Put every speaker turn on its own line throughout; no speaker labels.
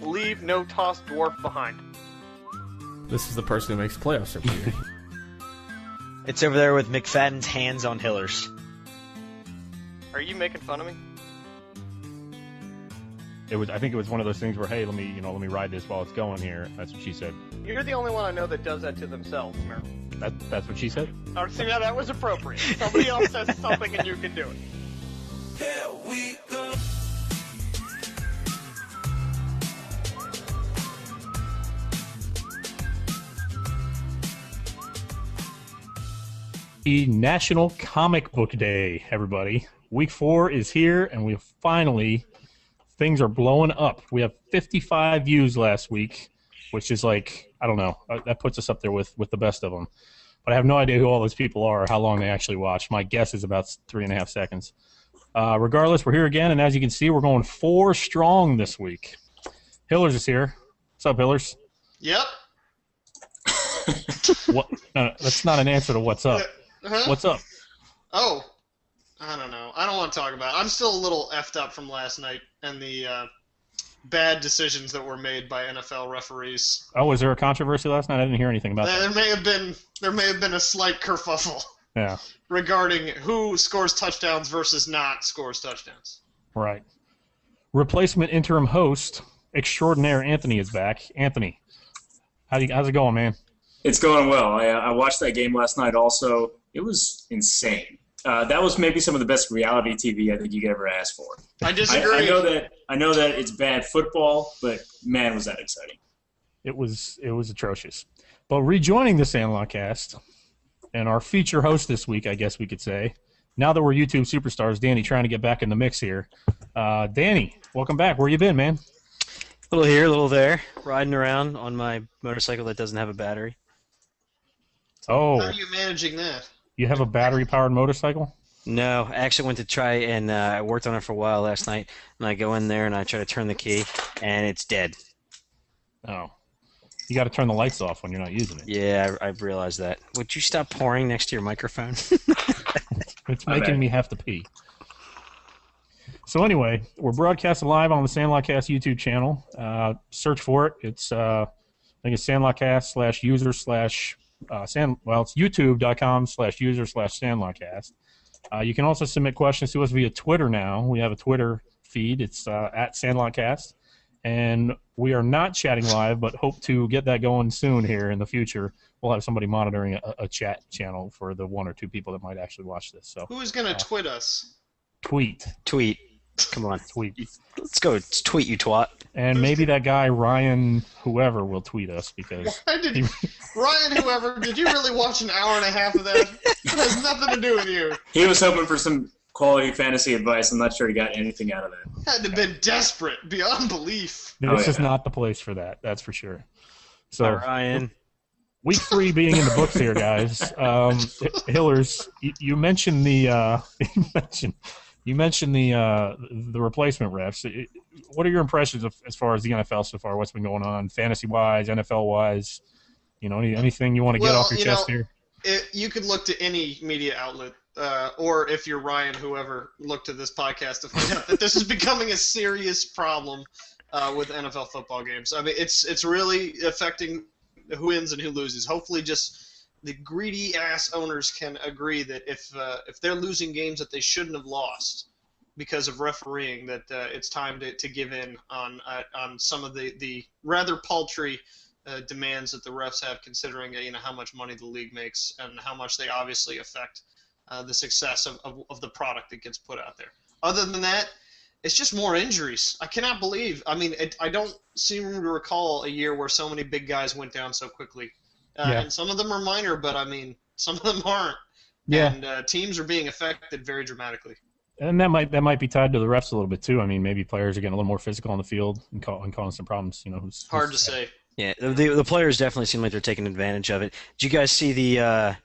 Leave no tossed dwarf behind.
This is the person who makes playoffs every year.
It's over there with McFadden's hands on Hillers.
Are you making fun of me?
I think it was one of those things where, hey, let me ride this while it's going here. That's what she said.
You're the only one I know that does that to themselves, Merrill.
That's what she said?
Oh, see, now that was appropriate. Somebody else says something and you can do it.
Here we go.
The National Comic Book Day, everybody. Week 4 is here, and things are blowing up. We have 55 views last week, which is like, I don't know, that puts us up there with the best of them. But I have no idea who all those people are or how long they actually watch. My guess is about 3.5 seconds. Regardless, we're here again, and as you can see, we're going 4 strong this week. Hillers is here. What's up, Hillers?
Yep.
What? No, that's not an answer to what's up. What's up?
Oh, I don't know. I don't want to talk about it. I'm still a little effed up from last night and the bad decisions that were made by NFL referees.
Oh, was there a controversy last night? I didn't hear anything about that.
There may have been a slight kerfuffle.
Yeah.
Regarding who scores touchdowns versus not scores touchdowns.
Right. Replacement interim host extraordinaire Anthony is back. Anthony, how's it going, man?
It's going well. I watched that game last night also. It was insane. That was maybe some of the best reality TV I think you could ever ask for.
I disagree.
I know that it's bad football, but man, was that exciting.
It was atrocious. But rejoining the Sandlotcast and our feature host this week, I guess we could say, now that we're YouTube superstars, Danny trying to get back in the mix here. Danny, welcome back. Where you been, man?
A little here, a little there, riding around on my motorcycle that doesn't have a battery.
Oh.
How are you managing that?
You have a battery-powered motorcycle?
No, I actually went to try and I worked on it for a while last night, and I go in there and I try to turn the key, and it's dead.
Oh. You got to turn the lights off when you're not using it.
Yeah, I've realized that. Would you stop pouring next to your microphone?
It's making me have to pee. So anyway, we're broadcasting live on the Sandlotcast YouTube channel. Search for it. It's I think it's Sandlotcast/user/ it's youtube.com/user/Sandlotcast. You can also submit questions to us via Twitter now. We have a Twitter feed. It's at Sandlotcast. And we are not chatting live, but hope to get that going soon here in the future. We'll have somebody monitoring a chat channel for the 1 or 2 people that might actually watch this. So
who is going to twit us?
Tweet.
Come on.
Tweet.
Let's go. Let's tweet, you twat.
And maybe that guy, Ryan whoever, will tweet us because...
Ryan whoever, did you really watch an hour and a half of that? It has nothing to do with you.
He was hoping for some quality fantasy advice. I'm not sure he got anything out of that.
Had to have been desperate, beyond belief.
This is not the place for that, that's for sure. So,
Ryan.
Week 3 being in the books here, guys. Hillers, you mentioned the... You mentioned the replacement refs. What are your impressions as far as the NFL so far? What's been going on, fantasy-wise, NFL-wise? Anything you want to get off your chest here?
You could look to any media outlet, or if you're Ryan, whoever, look to this podcast to find out that this is becoming a serious problem with NFL football games. I mean, it's really affecting who wins and who loses. Hopefully, just the greedy ass owners can agree that if they're losing games that they shouldn't have lost because of refereeing, that it's time to give in on some of the rather paltry demands that the refs have, considering how much money the league makes and how much they obviously affect the success of the product that gets put out there. Other than that, it's just more injuries. I cannot believe. I mean, I don't seem to recall a year where so many big guys went down so quickly. And some of them are minor, but I mean, some of them aren't.
Yeah.
And teams are being affected very dramatically.
And that might be tied to the refs a little bit too. I mean, maybe players are getting a little more physical on the field and causing some problems.
Hard to say.
Yeah, the players definitely seem like they're taking advantage of it. Did you guys see the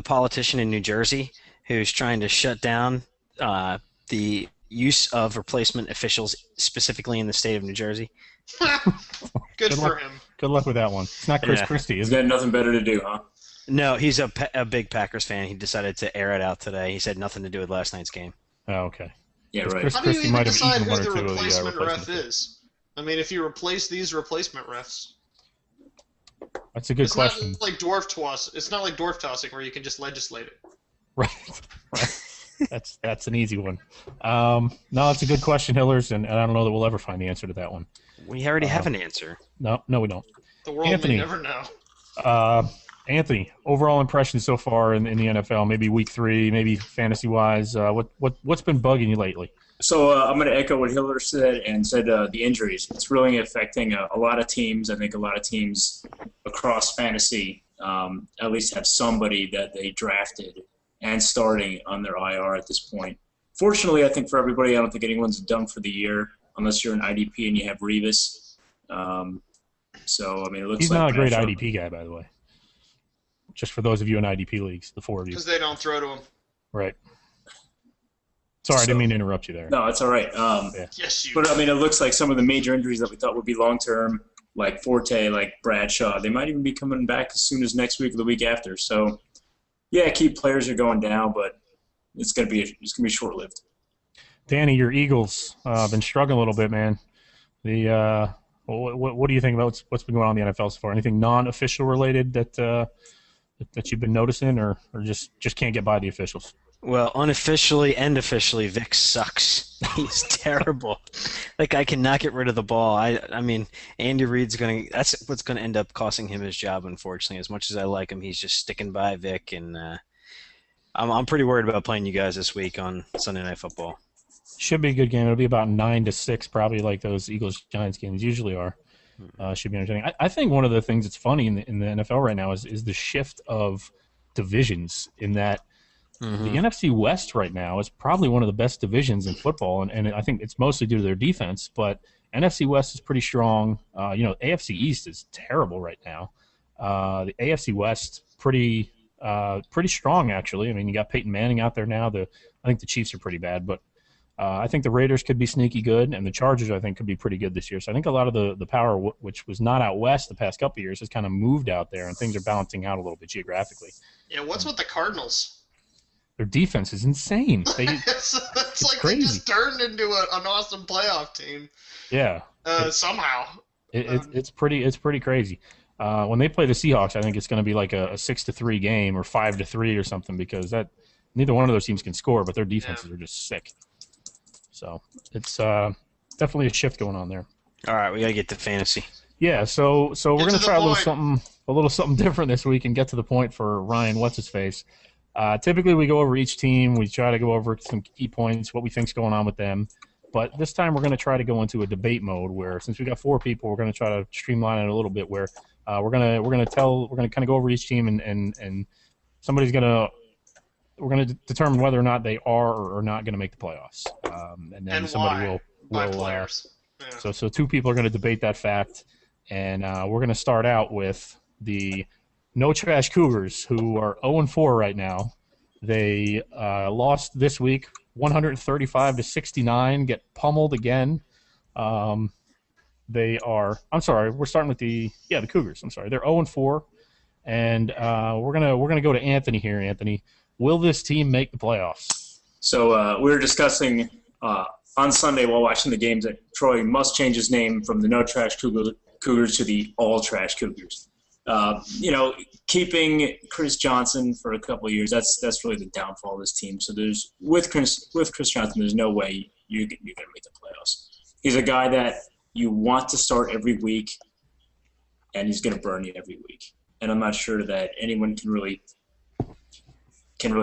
politician in New Jersey who's trying to shut down the use of replacement officials specifically in the state of New Jersey?
Good for him.
Good luck with that one. It's not Chris Christie, is
He's got nothing better to do, huh?
No, he's a big Packers fan. He decided to air it out today. He said nothing to do with last night's game.
Oh, okay.
Yeah, right.
How do you even decide who the replacement ref is? I mean, if you replace these replacement refs,
That's a good question.
Not like dwarf toss. It's not like dwarf tossing where you can just legislate it.
Right. That's an easy one. No, it's a good question, Hillers, and I don't know that we'll ever find the answer to that one.
We already have an answer.
No, we don't.
The world
Anthony.
may never know.
Anthony, overall impressions so far in the NFL, maybe week 3, maybe fantasy-wise. What's been bugging you lately?
So I'm going to echo what Hiller said and said the injuries. It's really affecting a lot of teams. I think a lot of teams across fantasy at least have somebody that they drafted and starting on their IR at this point. Fortunately, I think for everybody, I don't think anyone's done for the year unless you're an IDP and you have Revis. So, I mean, it looks
He's
like
not a great IDP guy, by the way. Just for those of you in IDP leagues, the 4 of you.
Because they don't throw to him.
Right. Sorry, I didn't mean to interrupt you there.
No, it's all right.
Yes, you.
But, I mean, it looks like some of the major injuries that we thought would be long-term, like Forte, like Bradshaw, they might even be coming back as soon as next week or the week after. So, yeah, key players are going down, but it's gonna be short-lived.
Danny, your Eagles been struggling a little bit, man. What do you think about what's been going on in the NFL so far? Anything non-official related that you've been noticing, or just can't get by the officials?
Well, unofficially and officially, Vic sucks. He's terrible. Like, I cannot get rid of the ball. I mean, Andy Reid's that's what's gonna end up costing him his job, unfortunately. As much as I like him, he's just sticking by Vic, and I'm pretty worried about playing you guys this week on Sunday Night Football.
Should be a good game. It'll be about 9-6, probably like those Eagles-Giants games usually are. Should be entertaining. I think one of the things that's funny in the NFL right now is the shift of divisions, in that the NFC West right now is probably one of the best divisions in football, and I think it's mostly due to their defense, but NFC West is pretty strong. AFC East is terrible right now. The AFC West pretty strong, actually. I mean, you got Peyton Manning out there now. I think the Chiefs are pretty bad, but I think the Raiders could be sneaky good, and the Chargers, I think, could be pretty good this year. So I think a lot of the power, which was not out west the past couple of years, has kind of moved out there, and things are balancing out a little bit geographically.
Yeah, what's with the Cardinals?
Their defense is insane.
It's like
crazy.
they just turned into an awesome playoff team.
Yeah.
Somehow.
It's pretty crazy. When they play the Seahawks, I think it's going to be like a 6-3 game or 5-3 or something, because neither one of those teams can score, but their defenses are just sick. So it's definitely a shift going on there.
All right, we got to get to fantasy.
Yeah, so we're going to try a
point.
little something different this week and get to the point for Ryan. What's his face? Typically, we go over each team. We try to go over some key points, what we think's going on with them. But this time, we're going to try to go into a debate mode where, since we got 4 people, we're going to try to streamline it a little bit. Where we're going to kind of go over each team, and somebody's going to. We're going to determine whether or not they are or are not going to make the playoffs, and then somebody
why? By players. Yeah.
So 2 people are going to debate that fact, and we're going to start out with the No Trash Cougars, who are 0-4 right now. They lost this week, 135-69, get pummeled again. They are. I'm sorry. We're starting with the Cougars. I'm sorry. They're 0-4, and we're gonna go to Anthony here. Anthony, will this team make the playoffs?
So we were discussing on Sunday while watching the games that Troy must change his name from the No Trash Cougars to the All Trash Cougars. Keeping Chris Johnson for a couple of years, that's really the downfall of this team. So with Chris Johnson, there's no way you're going to make the playoffs. He's a guy that you want to start every week, and he's going to burn you every week. And I'm not sure that anyone can really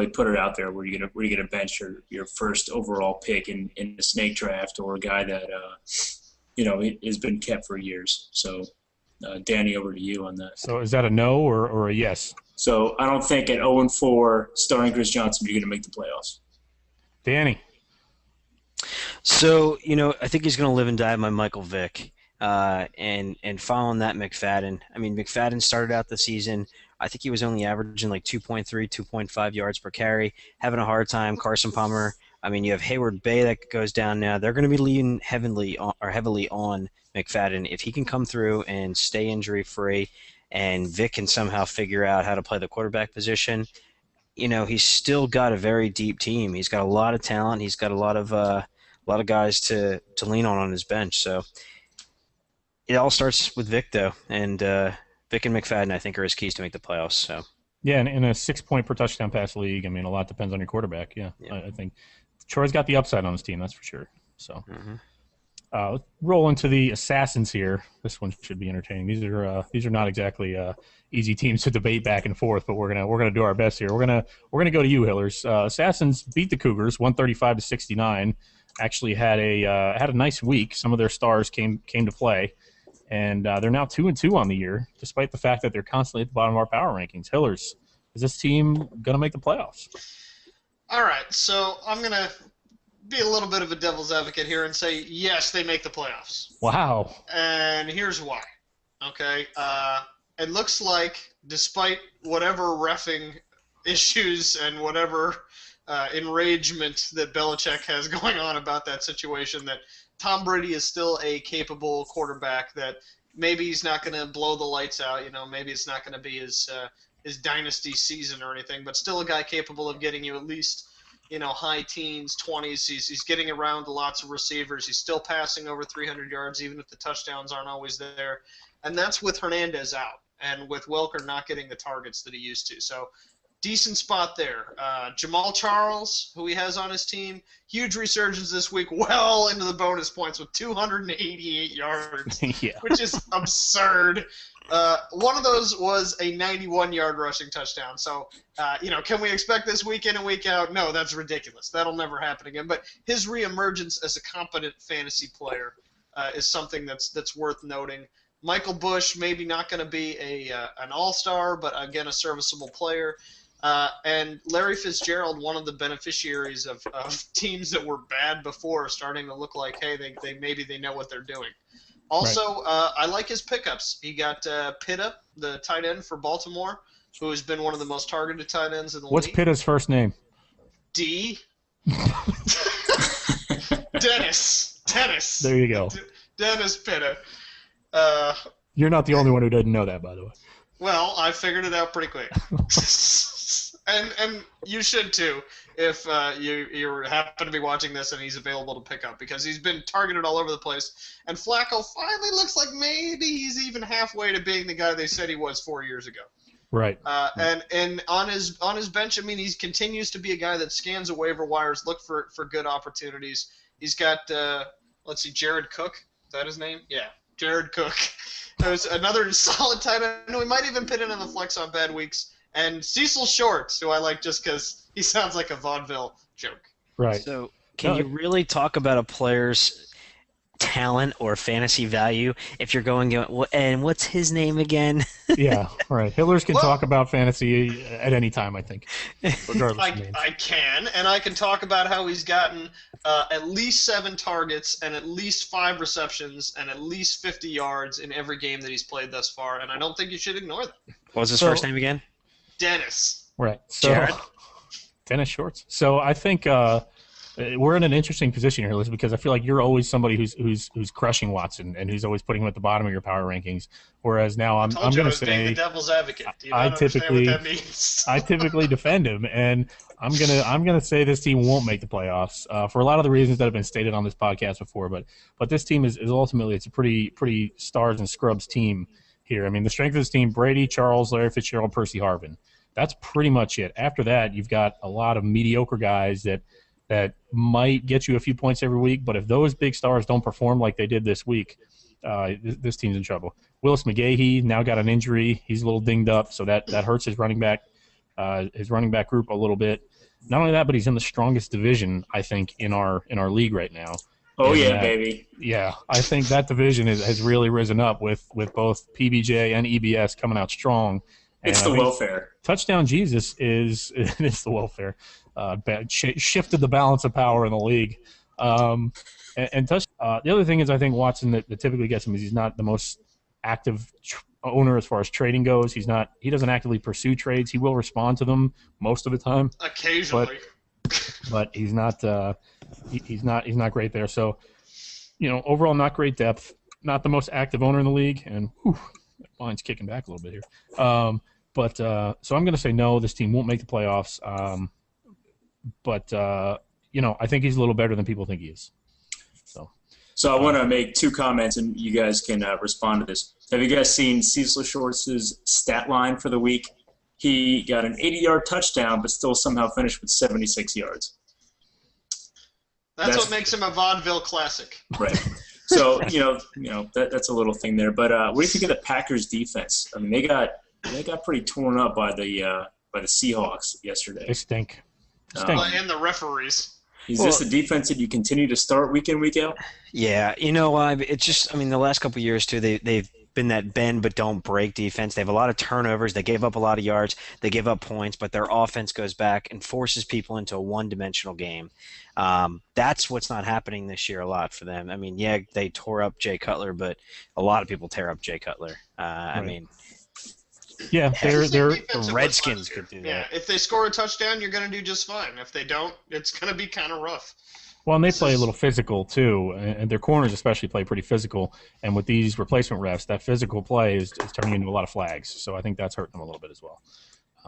put it out there where you're gonna bench your first overall pick in the snake draft, or a guy that has been kept for years. So Danny, over to you on that.
So is that a no or a yes?
So I don't think at 0-4 starting Chris Johnson you're gonna make the playoffs.
Danny.
So I think he's gonna live and die by Michael Vick. And following that, McFadden. I mean, McFadden started out the season, I think he was only averaging like 2.3, 2.5 yards per carry, having a hard time. Carson Palmer. I mean, you have Hayward Bay that goes down now. They're going to be leaning heavily on McFadden. If he can come through and stay injury-free, and Vic can somehow figure out how to play the quarterback position, he's still got a very deep team. He's got a lot of talent. He's got a lot of guys to lean on his bench. So It all starts with Vic, though, and Vic and McFadden, I think, are his keys to make the playoffs. So
Yeah, and in a 6-point per touchdown pass league, I mean, a lot depends on your quarterback. Yeah. I think Troy's got the upside on his team, that's for sure. So let's roll into the assassins here. This one should be entertaining. These are not exactly easy teams to debate back and forth, but we're gonna do our best here. We're gonna go to you, Hillers. Assassins beat the Cougars 135-69. Actually had a nice week. Some of their stars came to play. And they're now 2-2 on the year, despite the fact that they're constantly at the bottom of our power rankings. Hillers, is this team going to make the playoffs?
All right, so I'm going to be a little bit of a devil's advocate here and say, yes, they make the playoffs.
Wow.
And here's why. Okay? It looks like, despite whatever reffing issues and whatever enragement that Belichick has going on about that situation, that Tom Brady is still a capable quarterback, that maybe he's not going to blow the lights out. Maybe it's not going to be his dynasty season or anything, but still a guy capable of getting you at least, high teens, 20s. He's getting around to lots of receivers. He's still passing over 300 yards, even if the touchdowns aren't always there. And that's with Hernandez out and with Welker not getting the targets that he used to. So decent spot there. Jamal Charles, who he has on his team, huge resurgence this week, well into the bonus points with 288 yards, which is absurd. One of those was a 91-yard rushing touchdown. So, can we expect this week in and week out? No, that's ridiculous. That'll never happen again. But his reemergence as a competent fantasy player is something that's worth noting. Michael Bush, maybe not going to be an all-star, but again, a serviceable player. And Larry Fitzgerald, one of the beneficiaries of teams that were bad before, starting to look like, hey, they know what they're doing. Also, I like his pickups. He got Pitta, the tight end for Baltimore, who has been one of the most targeted tight ends in the league.
What's Pitta's first name?
D. Dennis.
There you go.
Dennis Pitta.
You're not the only one who doesn't know that, by the way.
Well, I figured it out pretty quick. And you should too, if you happen to be watching this and he's available to pick up, because he's been targeted all over the place. And Flacco finally looks like maybe he's even halfway to being the guy they said he was 4 years ago.
Right.
And on his bench, I mean, he continues to be a guy that scans the waiver wires, look for good opportunities. He's got Jared Cook. Is that his name? Yeah, Jared Cook. There's another solid tight end. We might even put in the flex on bad weeks. And Cecil Shorts, who I like just because he sounds like a vaudeville joke.
Right.
So can you really talk about a player's talent or fantasy value if you're going, and what's his name again?
Yeah, right. Hillers can talk about fantasy at any time, I think, regardless of names.
I can, and I can talk about how he's gotten at least 7 targets and at least 5 receptions and at least 50 yards in every game that he's played thus far, and I don't think you should ignore that.
What was his first name again?
Dennis.
Right. So,
Jared?
Dennis Shorts. So I think we're in an interesting position here, Liz, because I feel like you're always somebody who's crushing Watson and who's always putting him at the bottom of your power rankings. Whereas now I'm going to say
being the devil's advocate. Do you not understand what that means?
I typically defend him, and I'm gonna say this team won't make the playoffs for a lot of the reasons that have been stated on this podcast before. But this team is ultimately it's a pretty stars and scrubs team here. I mean, the strength of this team: Brady, Charles, Larry Fitzgerald, Percy Harvin. That's pretty much it. After that, you've got a lot of mediocre guys that might get you a few points every week, but if those big stars don't perform like they did this week, this team's in trouble. Willis McGahee now got an injury. He's a little dinged up, so that hurts his running back group a little bit. Not only that, but he's in the strongest division, I think, in our league right now.
Oh, yeah, baby.
Yeah, I think that division has really risen up with both PBJ and EBS coming out strong.
It's the welfare.
Touchdown Jesus it's the welfare. Shifted the balance of power in the league. The other thing is, I think Watson that typically gets him is he's not the most active owner as far as trading goes. He doesn't actively pursue trades. He will respond to them most of the time.
Occasionally.
But he's not he's not great there. So, overall not great depth. Not the most active owner in the league, and mine's kicking back a little bit here. So I'm going to say no. This team won't make the playoffs. But I think he's a little better than people think he is. So,
So I want to make 2 comments, and you guys can respond to this. Have you guys seen Cecil Shorts' stat line for the week? He got an 80-yard touchdown, but still somehow finished with 76 yards.
That's what makes him a vaudeville classic.
Right. So that's a little thing there. But what do you think of the Packers defense? I mean, they got pretty torn up by the Seahawks yesterday.
They stink.
And the referees.
Is this the defense that you continue to start week in, week out?
Yeah, it's just, the last couple of years, too, they've been that bend but don't break defense. They have a lot of turnovers. They gave up a lot of yards. They give up points, but their offense goes back and forces people into a one-dimensional game. That's what's not happening this year a lot for them. They tore up Jay Cutler, but a lot of people tear up Jay Cutler.
Right.
Yeah,
The
Redskins could do that.
Yeah, if they score a touchdown, you're going to do just fine. If they don't, it's going to be kind of rough.
Well, and they play a little physical, too, and their corners especially play pretty physical. And with these replacement refs, that physical play is turning into a lot of flags. So I think that's hurting them a little bit as well.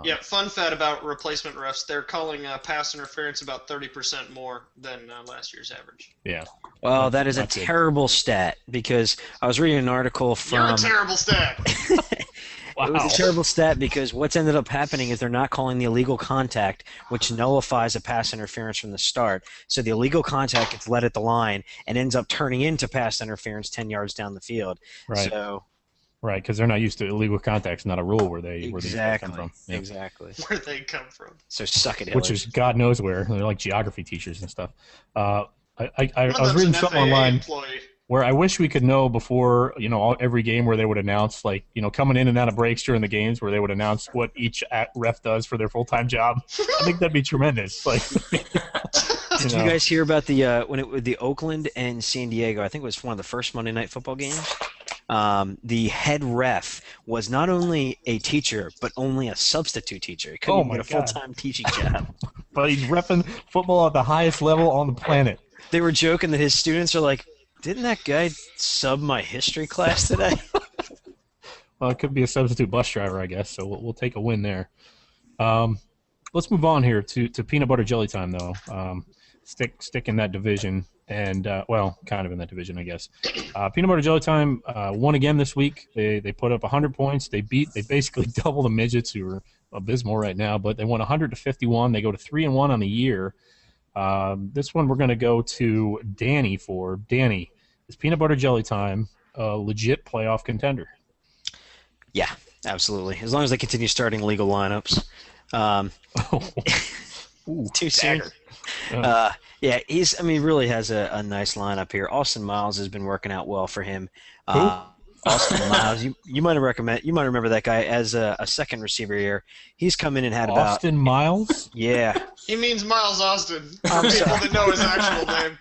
Yeah, fun fact about replacement refs, they're calling pass interference about 30% more than last year's average.
Yeah.
Well, that is a terrible stat, because I was reading an article from...
You're a terrible stat!
Wow. It was a terrible stat because what's ended up happening is they're not calling the illegal contact, which nullifies a pass interference from the start. So the illegal contact gets led at the line and ends up turning into pass interference 10 yards down the field.
Right.
So,
right, because they're not used to illegal contacts, not a rule where they come from. Yeah.
Exactly.
Where they come from.
So suck it,
Which is God knows where. They're like geography teachers and stuff. I was reading something
FAA
online
employee.
where I wish we could know before, every game where they would announce, coming in and out of breaks during the games where they would announce what each ref does for their full-time job. I think that'd be tremendous.
Did you guys hear about the Oakland and San Diego? I think it was one of the first Monday Night Football games. The head ref was not only a teacher, but only a substitute teacher. He couldn't get a full-time teaching job.
But he's reffing football at the highest level on the planet.
They were joking that his students are like, didn't that guy sub my history class today?
Well, it could be a substitute bus driver, I guess, so we'll take a win there. Let's move on here to peanut butter jelly time, though. Stick in that division, and, kind of in that division, I guess. Peanut butter jelly time won again this week. They put up 100 points. They basically double the midgets, who are abysmal right now, but they won 100-51. They go to 3-1 on the year. This one we're going to go to Danny for. Danny, is peanut butter jelly time a legit playoff contender?
Yeah, absolutely. As long as they continue starting legal lineups. Too soon. Yeah, he really has a nice lineup here. Austin Miles has been working out well for him. Austin Miles, you might remember that guy as a second receiver here. He's come in and had about
Austin Miles.
Yeah,
he means Miles Austin. For people that know his actual name.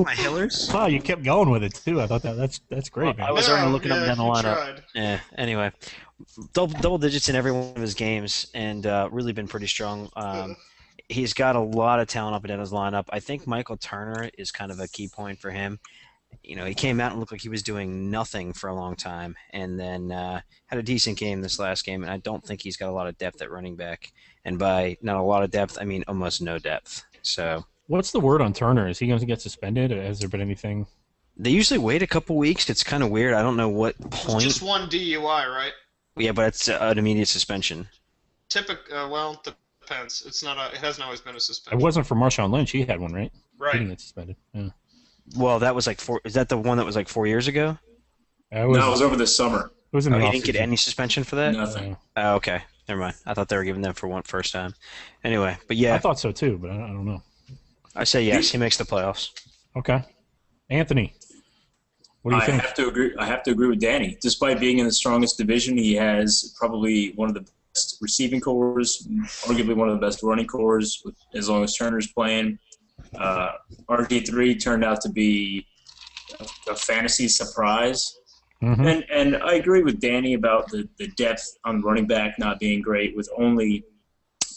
My Hillers.
Wow, you kept going with it too. I thought that's great, man.
I was already looking up down the lineup.
Tried.
Yeah. Anyway, double digits in every one of his games, and really been pretty strong. He's got a lot of talent up and down his lineup. I think Michael Turner is kind of a key point for him. He came out and looked like he was doing nothing for a long time, and then had a decent game this last game, and I don't think he's got a lot of depth at running back. And by not a lot of depth, I mean almost no depth. So,
what's the word on Turner? Is he going to get suspended? Has there been anything?
They usually wait a couple weeks. It's kind of weird. I don't know what point.
Just one DUI, right?
Yeah, but it's an immediate suspension.
Well, depends. It hasn't always been a suspension.
It wasn't for Marshawn Lynch. He had one, right?
Right.
He didn't get suspended. Yeah.
Well, that was is that the one that was 4 years ago?
No, it was over the summer.
It was in the
he didn't get any suspension for that?
Nothing.
Oh, okay. Never mind. I thought they were giving them for first time. Anyway, but yeah.
I thought so too, but I don't know.
I say yes. He makes the playoffs.
Okay. Anthony, what do you think?
I have to agree with Danny. Despite being in the strongest division, he has probably one of the best receiving cores, arguably one of the best running cores, as long as Turner's playing. RG3 turned out to be a fantasy surprise.
Mm-hmm.
And I agree with Danny about the depth on running back not being great with only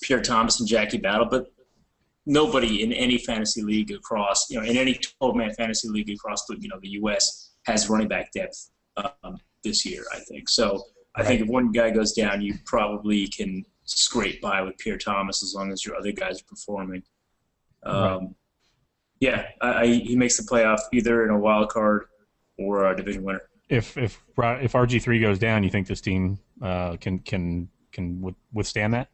Pierre Thomas and Jackie Battle, but nobody in any fantasy league across, in any 12-man fantasy league across the U.S. has running back depth this year, I think. So I think if one guy goes down, you probably can scrape by with Pierre Thomas as long as your other guys are performing. Yeah, he makes the playoff either in a wild card or a division winner.
If RG3 goes down, you think this team can withstand that?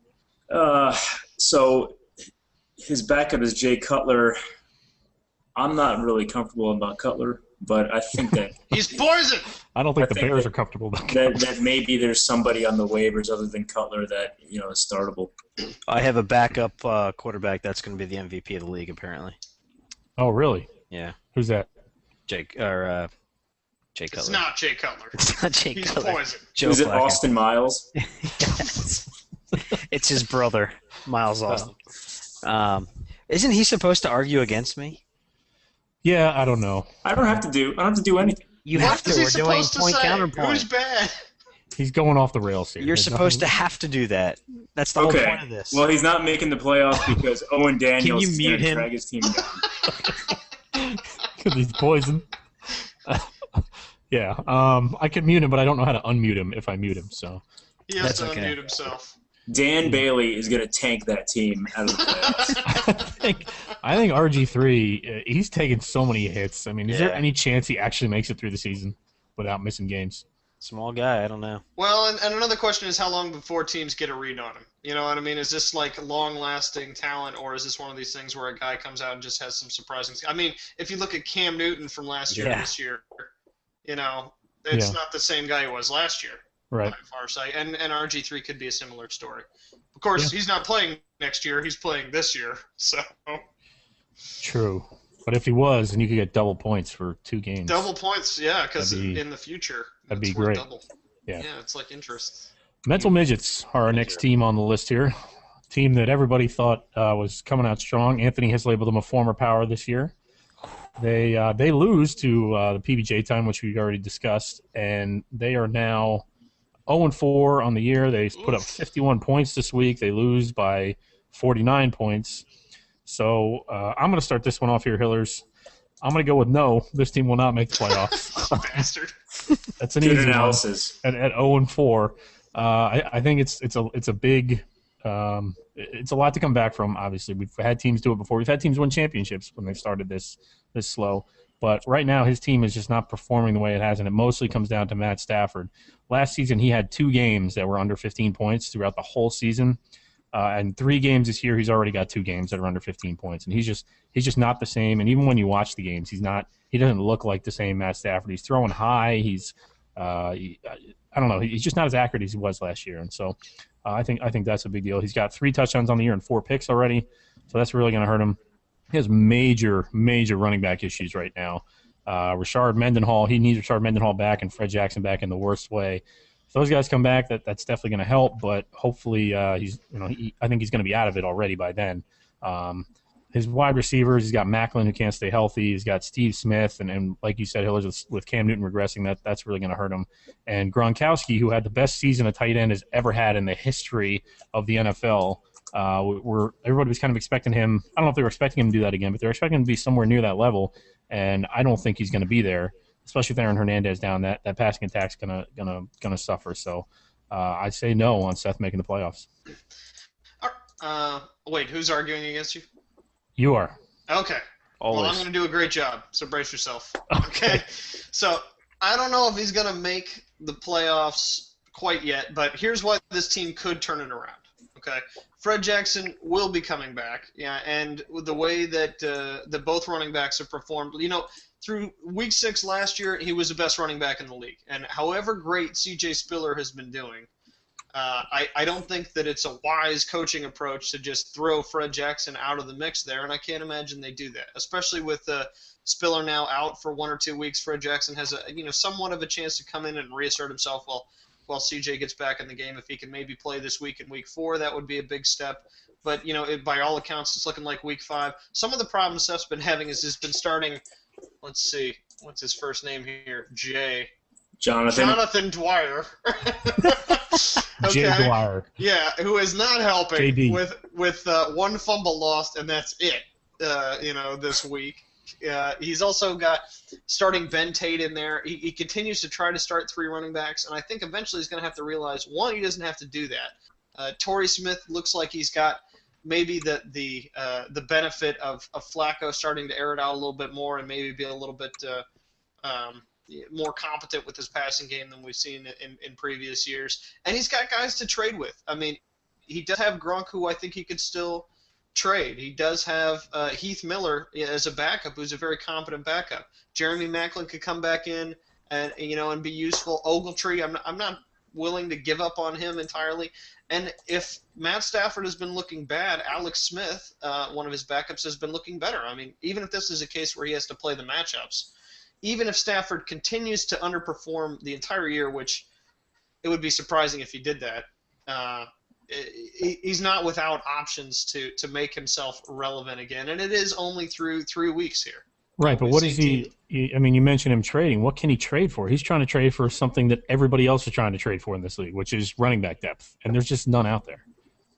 So his backup is Jay Cutler. I'm not really comfortable about Cutler, but I think that
He's poison.
I don't think the
think
Bears
that-
are comfortable about
that maybe there's somebody on the waivers other than Cutler that is startable.
I have a backup quarterback that's going to be the MVP of the league, apparently.
Oh, really?
Yeah,
Who's that?
Jay
It's
Cutler.
not Jay Cutler.
It's not Jay
He's
Cutler.
poison.
Joe
Is it
Flacco.
Austin Miles?
Yes. It's his brother, Miles Austin. Isn't he supposed to argue against me?
Yeah, I don't know.
I don't have to do anything.
You
What
have to.
is he
We're doing
supposed to
point
say?
counterpoint.
Who's bad?
He's going off the rails here.
You're
There's
supposed to
nothing-
have to do that. That's the whole
Okay.
point of this.
Well, he's not making the playoffs because Owen Daniels
you
is
mute
going to
him?
drag his team down.
because he's poison. Yeah, I can mute him, but I don't know how to unmute him if I mute him. So
He has
That's
to
okay.
unmute himself.
Dan Bailey is going to tank that team out of the playoffs.
I think RG3 he's taken so many hits. I mean, is there
Yeah.
any chance he actually makes it through the season without missing games?
Small guy. I don't know.
Well, and another question is how long before teams get a read on him? You know what I mean? Is this like long-lasting talent, or is this one of these things where a guy comes out and just has some surprising? I mean, if you look at Cam Newton from last year
Yeah.
to this year, it's
Yeah.
not the same guy he was last year.
Right.
By far sight, and RG3 could be a similar story. Of course, he's not playing next year; he's playing this year. So
True. But if he was, then you could get double points for 2 games.
double points, yeah, because
That'd be-
in the future,
that'd be
it's worth
great.
Double.
Yeah.
It's like interest.
Mental Midgets are our next team on the list here. Team that everybody thought was coming out strong. Anthony has labeled them a former power this year. They lose to the PBJ time, which we already discussed, and they are now 0-4 on the year. They put up 51 points this week. They lose by 49 points. So I'm going to start this one off here, Hillers. I'm going to go with no. This team will not make the playoffs.
Bastard.
That's an
Good
easy one.
analysis.
At 0-4. I think it's a big it's a lot to come back from. Obviously, we've had teams do it before. We've had teams win championships when they started this slow. But right now, his team is just not performing the way it has, and it mostly comes down to Matt Stafford. Last season, he had 2 games that were under 15 points throughout the whole season, and 3 games this year, he's already got 2 games that are under 15 points, and he's just not the same. And even when you watch the games, he doesn't look like the same Matt Stafford. He's throwing high. I don't know. He's just not as accurate as he was last year, and so I think that's a big deal. He's got 3 touchdowns on the year and 4 picks already, so that's really going to hurt him. He has major running back issues right now. Rashard Mendenhall, he needs Rashard Mendenhall back and Fred Jackson back in the worst way. If those guys come back, that's definitely going to help. But hopefully, I think he's going to be out of it already by then. His wide receivers, he's got Macklin who can't stay healthy. He's got Steve Smith, and like you said, Hillers, with Cam Newton regressing, that's really going to hurt him. And Gronkowski, who had the best season a tight end has ever had in the history of the NFL. Everybody was kind of expecting him. I don't know if they were expecting him to do that again, but they're expecting him to be somewhere near that level. And I don't think he's going to be there, especially with Aaron Hernandez down. That passing attack's gonna suffer. So I'd say no on Seth making the playoffs.
Wait, who's arguing against you?
You are.
Okay. Well, I'm
Always.
going to do a great job, so brace yourself. Okay. So I don't know if he's going to make the playoffs quite yet, but here's why this team could turn it around. Okay. Fred Jackson will be coming back, yeah, and with the way that both running backs have performed, through Week 6 last year, he was the best running back in the league. And however great C.J. Spiller has been doing, I don't think that it's a wise coaching approach to just throw Fred Jackson out of the mix there, and I can't imagine they do that, especially with Spiller now out for 1 or 2 weeks. Fred Jackson has somewhat of a chance to come in and reassert himself while CJ gets back in the game. If he can maybe play this week in Week 4, that would be a big step. But by all accounts, it's looking like Week 5. Some of the problems Seth's been having is he's been starting. Let's see, what's his first name here? Jonathan Dwyer.
Jay Dwyer.
Yeah, who is not helping
JD.
with 1 fumble lost, and that's it. This week. He's also got starting Ben Tate in there. He continues to try to start 3 running backs, and I think eventually he's going to have to realize, 1, he doesn't have to do that. Torrey Smith looks like he's got maybe the benefit of Flacco starting to air it out a little bit more and maybe be a little bit more competent with his passing game than we've seen in previous years. And he's got guys to trade with. I mean, he does have Gronk, who I think he could still trade. He does have Heath Miller as a backup, who's a very competent backup. Jeremy Maclin could come back in and be useful. Ogletree, I'm not willing to give up on him entirely. And if Matt Stafford has been looking bad, Alex Smith, one of his backups, has been looking better. I mean, even if this is a case where he has to play the matchups, even if Stafford continues to underperform the entire year, which it would be surprising if he did that, he's not without options to make himself relevant again. And it is only through 3 weeks here.
Right, but what is he – I mean, you mentioned him trading. What can he trade for? He's trying to trade for something that everybody else is trying to trade for in this league, which is running back depth, and there's just none out there.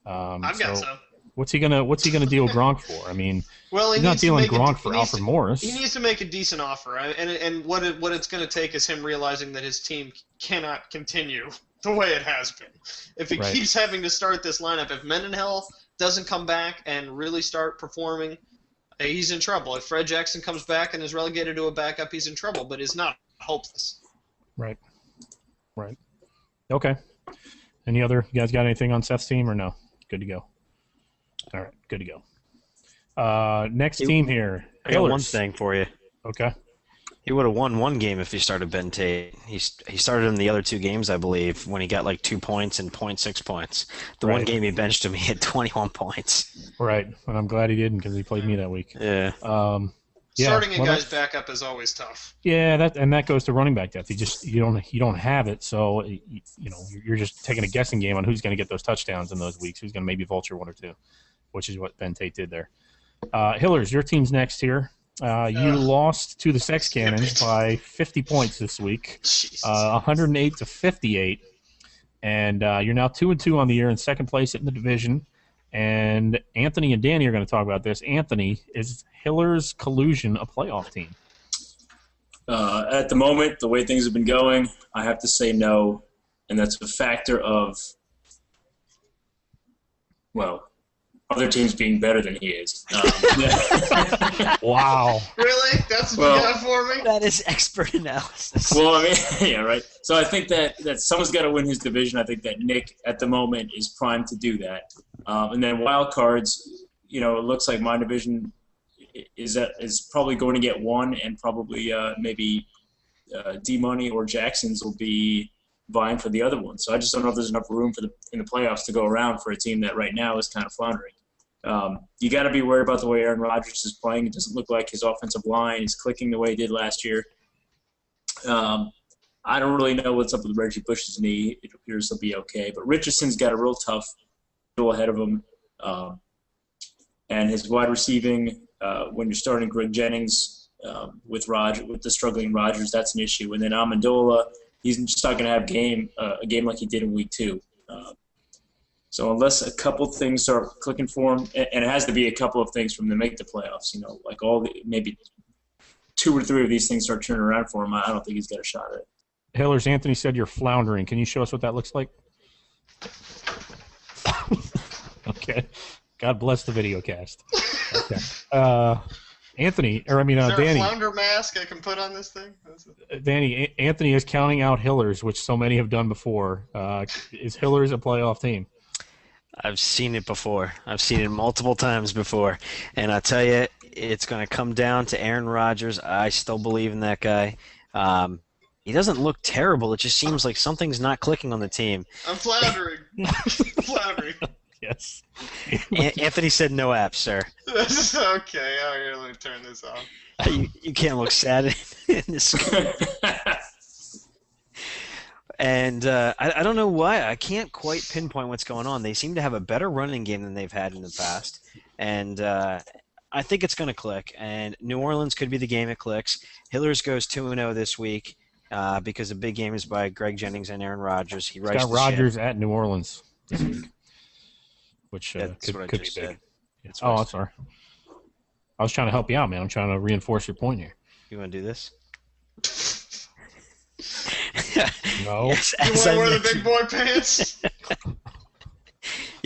I've got some.
What's he gonna deal Gronk for? I mean, he's not dealing Gronk for Alfred Morris.
He needs to make a decent offer, and what it's going to take is him realizing that his team cannot continue the way it has been. If he keeps having to start this lineup, if Mendenhall doesn't come back and really start performing, he's in trouble. If Fred Jackson comes back and is relegated to a backup, he's in trouble, but is not hopeless. Right.
Okay. You guys got anything on Seth's team or no? Good to go. All right, good to go. Next team here.
I got one thing for you.
Okay.
He would have won one game if he started Ben Tate. He started him the other 2 games, I believe, when he got like 2 points and 0.6 points. The one game he benched him, he had 21 points.
Right, and I'm glad he didn't because he played me that week.
Yeah.
Starting a guy's backup is always tough.
Yeah, that goes to running back depth. You don't have it, so you're just taking a guessing game on who's going to get those touchdowns in those weeks. Who's going to maybe vulture 1 or 2, which is what Ben Tate did there. Hillers, your team's next here. You lost to the Sex Cannons by 50 points this week, 108 to 58, and you're now 2-2 on the year in second place in the division. And Anthony and Danny are going to talk about this. Anthony, is Hiller's Collusion a playoff team?
At the moment, the way things have been going, I have to say no, and that's a factor of, other teams being better than he is.
Wow.
Really? That's what you got for me?
That is expert analysis.
Well, I mean, yeah, right. So I think that someone's got to win his division. I think that Nick, at the moment, is primed to do that. And then wild cards, it looks like my division is probably going to get one, and probably maybe D-Money or Jackson's will be vying for the other one. So I just don't know if there's enough room in the playoffs to go around for a team that right now is kind of floundering. You got to be worried about the way Aaron Rodgers is playing. It doesn't look like his offensive line is clicking the way he did last year. I don't really know what's up with Reggie Bush's knee. It appears he'll be okay. But Richardson's got a real tough middle ahead of him. And his wide receiving, when you're starting Greg Jennings with the struggling Rodgers, that's an issue. And then Amendola, he's just not going to have a game like he did in week 2. So unless a couple things start clicking for him, and it has to be a couple of things for him to make the playoffs, like maybe 2 or 3 of these things start turning around for him, I don't think he's got a shot at it.
Hillers, Anthony said you're floundering. Can you show us what that looks like? Okay. God bless the video cast. Okay. Anthony, or I mean,
Is there
Danny.
a flounder mask I can put on this thing?
Danny, Anthony is counting out Hillers, which so many have done before. Is Hillers a playoff team?
I've seen it before. I've seen it multiple times before. And I tell you, it's going to come down to Aaron Rodgers. I still believe in that guy. He doesn't look terrible. It just seems like something's not clicking on the team.
I'm floundering. Floundering.
Yes.
Anthony said no apps, sir.
Okay. All right, let me turn this off.
You can't look sad in this. And I don't know why. I can't quite pinpoint what's going on. They seem to have a better running game than they've had in the past. And I think it's going to click. And New Orleans could be the game it clicks. Hillers goes 2-0 this week because the big game is by Greg Jennings and Aaron Rodgers. He
got Rodgers at New Orleans this week, which could be big. I'm sorry. I was trying to help you out, man. I'm trying to reinforce your point here.
You want to do this?
No.
Yes,
you want to wear the big boy pants?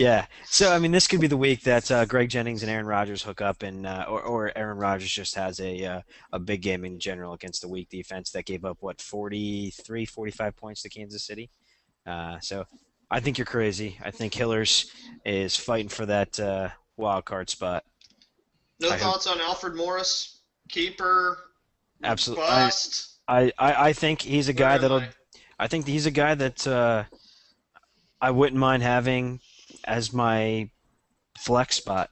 Yeah. So I mean, this could be the week that Greg Jennings and Aaron Rodgers hook up, and or Aaron Rodgers just has a big game in general against the weak defense that gave up 43, 45 points to Kansas City. So I think you're crazy. I think Hillers is fighting for that wild card spot.
No thoughts on Alfred Morris, keeper,
Absolutely.
bust.
I think he's a guy I think he's a guy that I wouldn't mind having as my flex spot.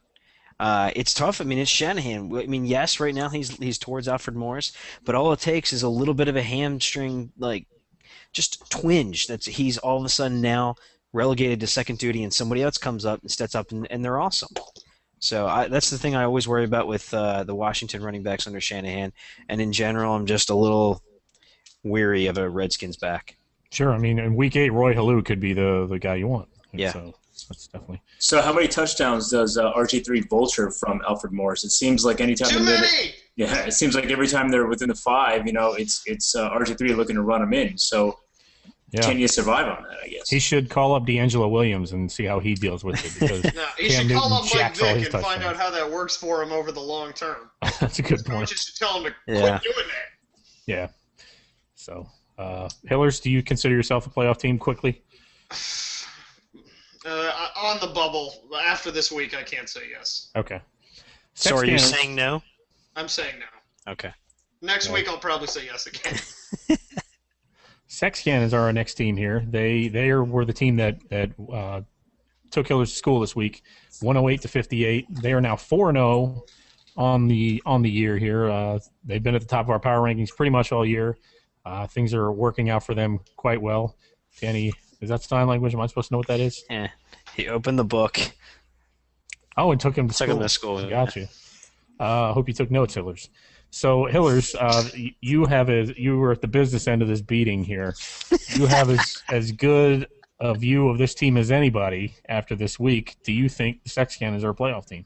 It's tough. I mean, it's Shanahan. I mean, yes, right now he's towards Alfred Morris, but all it takes is a little bit of a hamstring, like just twinge. He's all of a sudden now relegated to second duty, and somebody else comes up and steps up, and they're awesome. So that's the thing I always worry about with the Washington running backs under Shanahan, and in general, I'm just a little weary of a Redskins back.
Sure. I mean, in Week 8, Roy Halou could be the guy you want.
Yeah.
So that's definitely.
So how many touchdowns does RG3 vulture from Alfred Morris? It seems like anytime
Too many!
Yeah, it seems like every time they're within the 5, it's RG3 looking to run them in. So can you survive on that, I guess?
He should call up D'Angelo Williams and see how he deals with it. Because
No, he
Cam
should call
Newton
up Mike
jacks all his
Vick and find
touchdowns.
out how that works for him over the long term.
That's a good point.
Coaches should tell him to
Yeah.
quit doing that.
Yeah. So, Hillers, do you consider yourself a playoff team quickly?
On the bubble, after this week, I can't say yes.
Okay.
So are you
Texans-
saying no?
I'm saying no.
Okay.
Next week, I'll probably say yes again.
Sex Cannons are our next team here. Were the team that took Hillers to school this week, 108-58. They are now 4-0 on the year here. They've been at the top of our power rankings pretty much all year. Things are working out for them quite well. Danny, is that sign language? Am I supposed to know what that is?
Yeah. He opened the book.
Oh, and took him to
Took
school.
him to school.
Got you. Hope you took notes, Hillers. So, Hillers, you were at the business end of this beating here. You have as good a view of this team as anybody after this week. Do you think the Sex Cannons are a playoff team?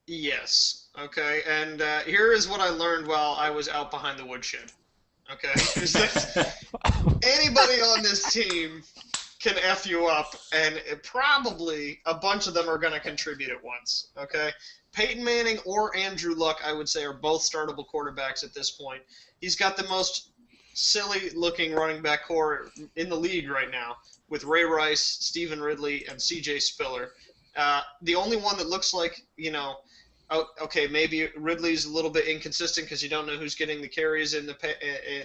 Yes. Okay. And here is what I learned while I was out behind the woodshed. Okay. Is that anybody on this team can F you up, and probably a bunch of them are going to contribute at once. Okay. Peyton Manning or Andrew Luck, I would say, are both startable quarterbacks at this point. He's got the most silly-looking running back core in the league right now with Ray Rice, Stephen Ridley, and C.J. Spiller. The only one that looks like, okay, maybe Ridley's a little bit inconsistent because you don't know who's getting the carries in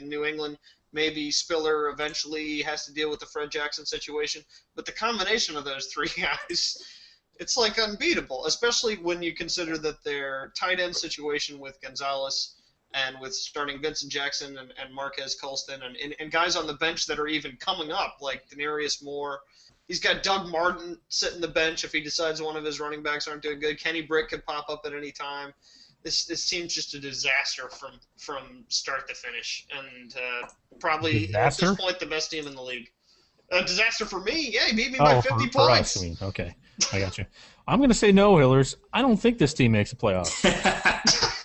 New England. Maybe Spiller eventually has to deal with the Fred Jackson situation. But the combination of those three guys, it's like unbeatable, especially when you consider that their tight end situation with Gonzalez and with starting Vincent Jackson and Marquez Colston and guys on the bench that are even coming up, like Denarius Moore. He's got Doug Martin sitting the bench if he decides one of his running backs aren't doing good. Kenny Britt could pop up at any time. This team's just a disaster from start to finish, and probably
Disaster?
at this point the best team in the league. A disaster for me. Yeah, he beat me by 50
for
points.
us, I mean, okay. I got you. I'm going to say no, Hillers. I don't think this team makes a playoff.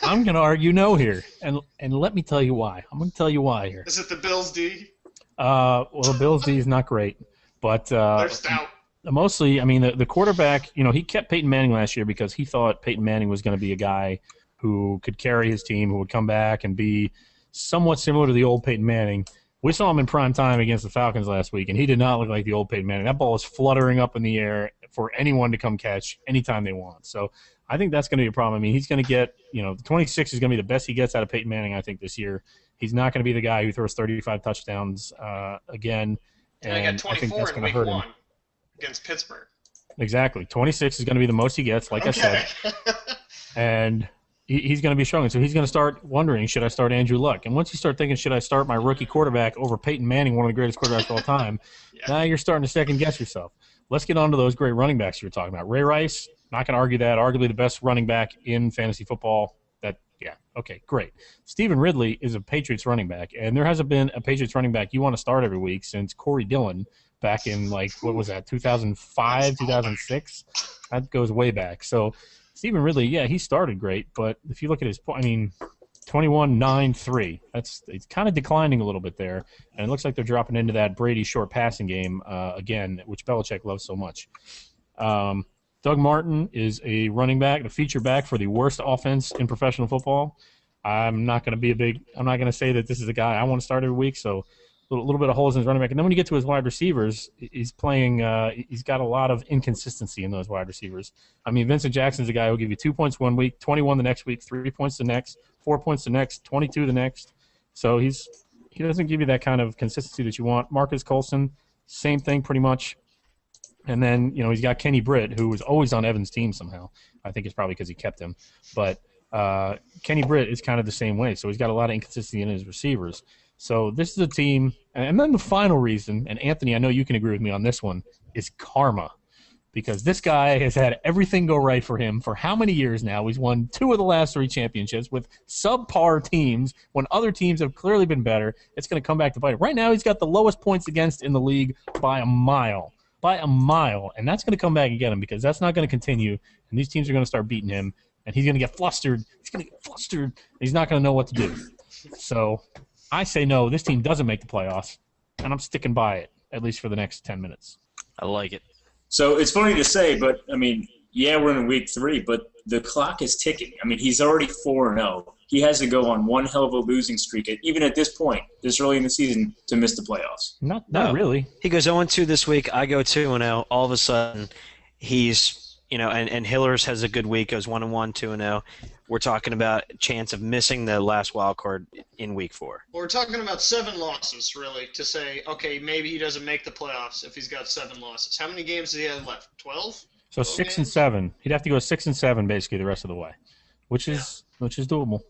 I'm going to argue no here, and let me tell you why. I'm going to tell you why here.
Is it the Bills D?
Well, the Bills D is not great, but
They're stout.
mostly, I mean, the quarterback, he kept Peyton Manning last year because he thought Peyton Manning was going to be a guy who could carry his team, who would come back and be somewhat similar to the old Peyton Manning. We saw him in prime time against the Falcons last week, and he did not look like the old Peyton Manning. That ball was fluttering up in the air for anyone to come catch anytime they want. So I think that's going to be a problem. I mean, he's going to get, the 26 is going to be the best he gets out of Peyton Manning, I think, this year. He's not going to be the guy who throws 35 touchdowns again.
And I got
I think
24
that's
in
going to
week
hurt him.
1 against Pittsburgh.
Exactly. 26 is going to be the most he gets, like I said. And he's going to be struggling. So he's going to start wondering, should I start Andrew Luck? And once you start thinking, should I start my rookie quarterback over Peyton Manning, one of the greatest quarterbacks of all time, now you're starting to second-guess yourself. Let's get on to those great running backs you were talking about. Ray Rice, not going to argue that, arguably the best running back in fantasy football. Okay, great. Stephen Ridley is a Patriots running back, and there hasn't been a Patriots running back you want to start every week since Corey Dillon back in, 2005, 2006? That goes way back. So Stephen Ridley, he started great, but if you look at his point, 21-9-3. It's kind of declining a little bit there, and it looks like they're dropping into that Brady short passing game again, which Belichick loves so much. Doug Martin is a running back, the feature back for the worst offense in professional football. I'm not going to say that this is a guy I want to start every week, so a little bit of holes in his running back. And then when you get to his wide receivers, he's got a lot of inconsistency in those wide receivers. I mean, Vincent Jackson's a guy who'll give you 2 points one week, 21 the next week, 3 points the next, 4 points the next, 22 the next. So he doesn't give you that kind of consistency that you want. Marcus Colson, same thing pretty much. And then, he's got Kenny Britt, who was always on Evan's team somehow. I think it's probably because he kept him. But Kenny Britt is kind of the same way. So he's got a lot of inconsistency in his receivers. So this is a team. And then the final reason, and Anthony, I know you can agree with me on this one, is karma. Because this guy has had everything go right for him for how many years now? He's won 2 of the last 3 championships with subpar teams when other teams have clearly been better. It's going to come back to bite him. Right now he's got the lowest points against in the league by a mile. And that's going to come back and get him because that's not going to continue, and these teams are going to start beating him, and he's going to get flustered. He's not going to know what to do. So I say no, this team doesn't make the playoffs, and I'm sticking by it, at least for the next 10 minutes.
I like it.
So it's funny to say, but, I mean, yeah, we're in week 3, but the clock is ticking. I mean, he's already 4-0. He has to go on one hell of a losing streak, even at this point, this early in the season, to miss the playoffs.
Not really.
He goes 0-2 this week. I go 2-0. All of a sudden, he's, and Hillers has a good week, goes 1-1, 2-0. We're talking about a chance of missing the last wild card in week 4.
We're talking about 7 losses, really, to say, okay, maybe he doesn't make the playoffs if he's got 7 losses. How many games does he have left? 12?
So 6 and 7. He'd have to go 6 and 7 basically the rest of the way, which is doable.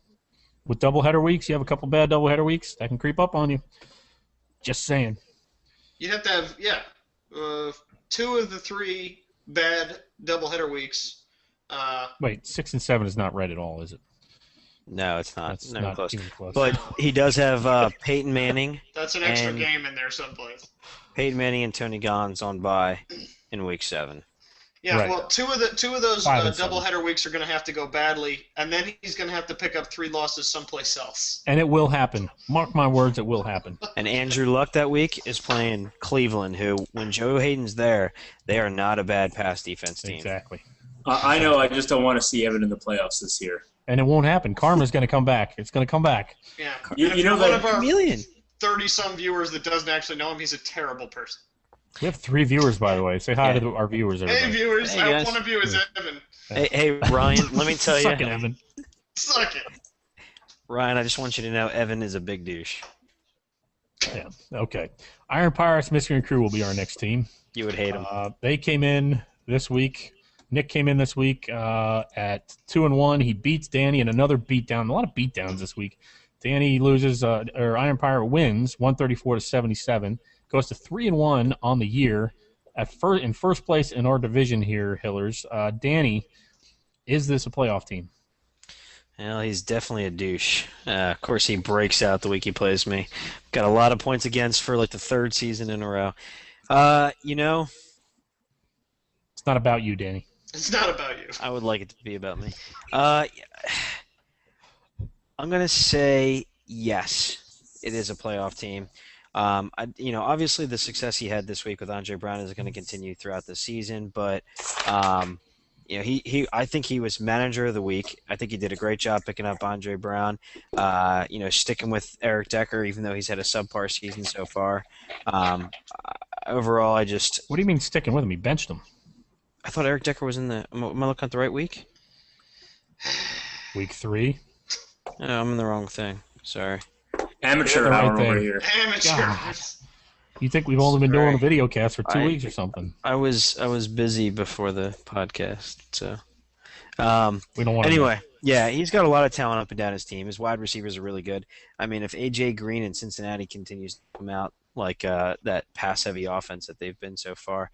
With doubleheader weeks, you have a couple bad doubleheader weeks that can creep up on you. Just saying.
You'd have to have 2 of the 3 bad doubleheader weeks.
Wait, 6 and 7 is not right at all, is it?
No, it's not.
That's
Not
not
close.
even close.
But he does have Peyton Manning.
That's an extra
and
game in there someplace.
Peyton Manning and Tony Gons on bye in week 7.
Yeah,
Right.
well, two of those
5 and 7.
doubleheader weeks are going to have to go badly, and then he's going to have to pick up 3 losses someplace else.
And it will happen. Mark my words, it will happen.
And Andrew Luck that week is playing Cleveland, who, when Joe Hayden's there, they are not a bad pass defense team.
Exactly.
I know, I just don't want to see Evan in the playoffs this year.
And it won't happen. Karma's going to come back. It's going to come back.
Yeah.
You know
one
that
of our
Chameleon.
30-some viewers that doesn't actually know him, he's a terrible person.
We have 3 viewers, by the way. Say hi
Yeah.
to our viewers, everybody.
Hey, viewers,
Hey,
I hope
guys.
one of you is Evan.
Hey, Ryan, let me tell
Suck
you.
it, Evan.
Suck it.
Ryan, I just want you to know Evan is a big douche.
Yeah. Okay. Iron Pirates Mystery and Crew will be our next team.
You would hate him.
They came in this week. Nick came in this week at 2-1. He beats Danny in another beatdown. A lot of beatdowns this week. Danny loses, or Iron Pirate wins 134-77. Goes to 3-1 on the year. In first place in our division here, Hillers. Danny, is this a playoff team?
Well, he's definitely a douche. Of course, he breaks out the week he plays me. Got a lot of points against for like the 3rd season in a row.
It's not about you, Danny.
It's not about you.
I would like it to be about me. I'm going to say yes, it is a playoff team. Obviously the success he had this week with Andre Brown is going to continue throughout the season, but I think he was manager of the week. I think he did a great job picking up Andre Brown. Sticking with Eric Decker, even though he's had a subpar season so far. Overall,
What do you mean sticking with him? He benched him.
I thought Eric Decker was in the. Am I looking at the right week?
Week 3.
No, I'm in the wrong thing. Sorry.
Amateur
Yeah,
hour
right
over
there.
here.
Amateurs.
You think we've only been doing a
Sorry.
video cast for 2
I-
weeks or something?
I was busy before the podcast, so.
We don't want
Anyway, yeah, he's got a lot of talent up and down his team. His wide receivers are really good. I mean, if A.J. Green in Cincinnati continues to come out like that pass-heavy offense that they've been so far,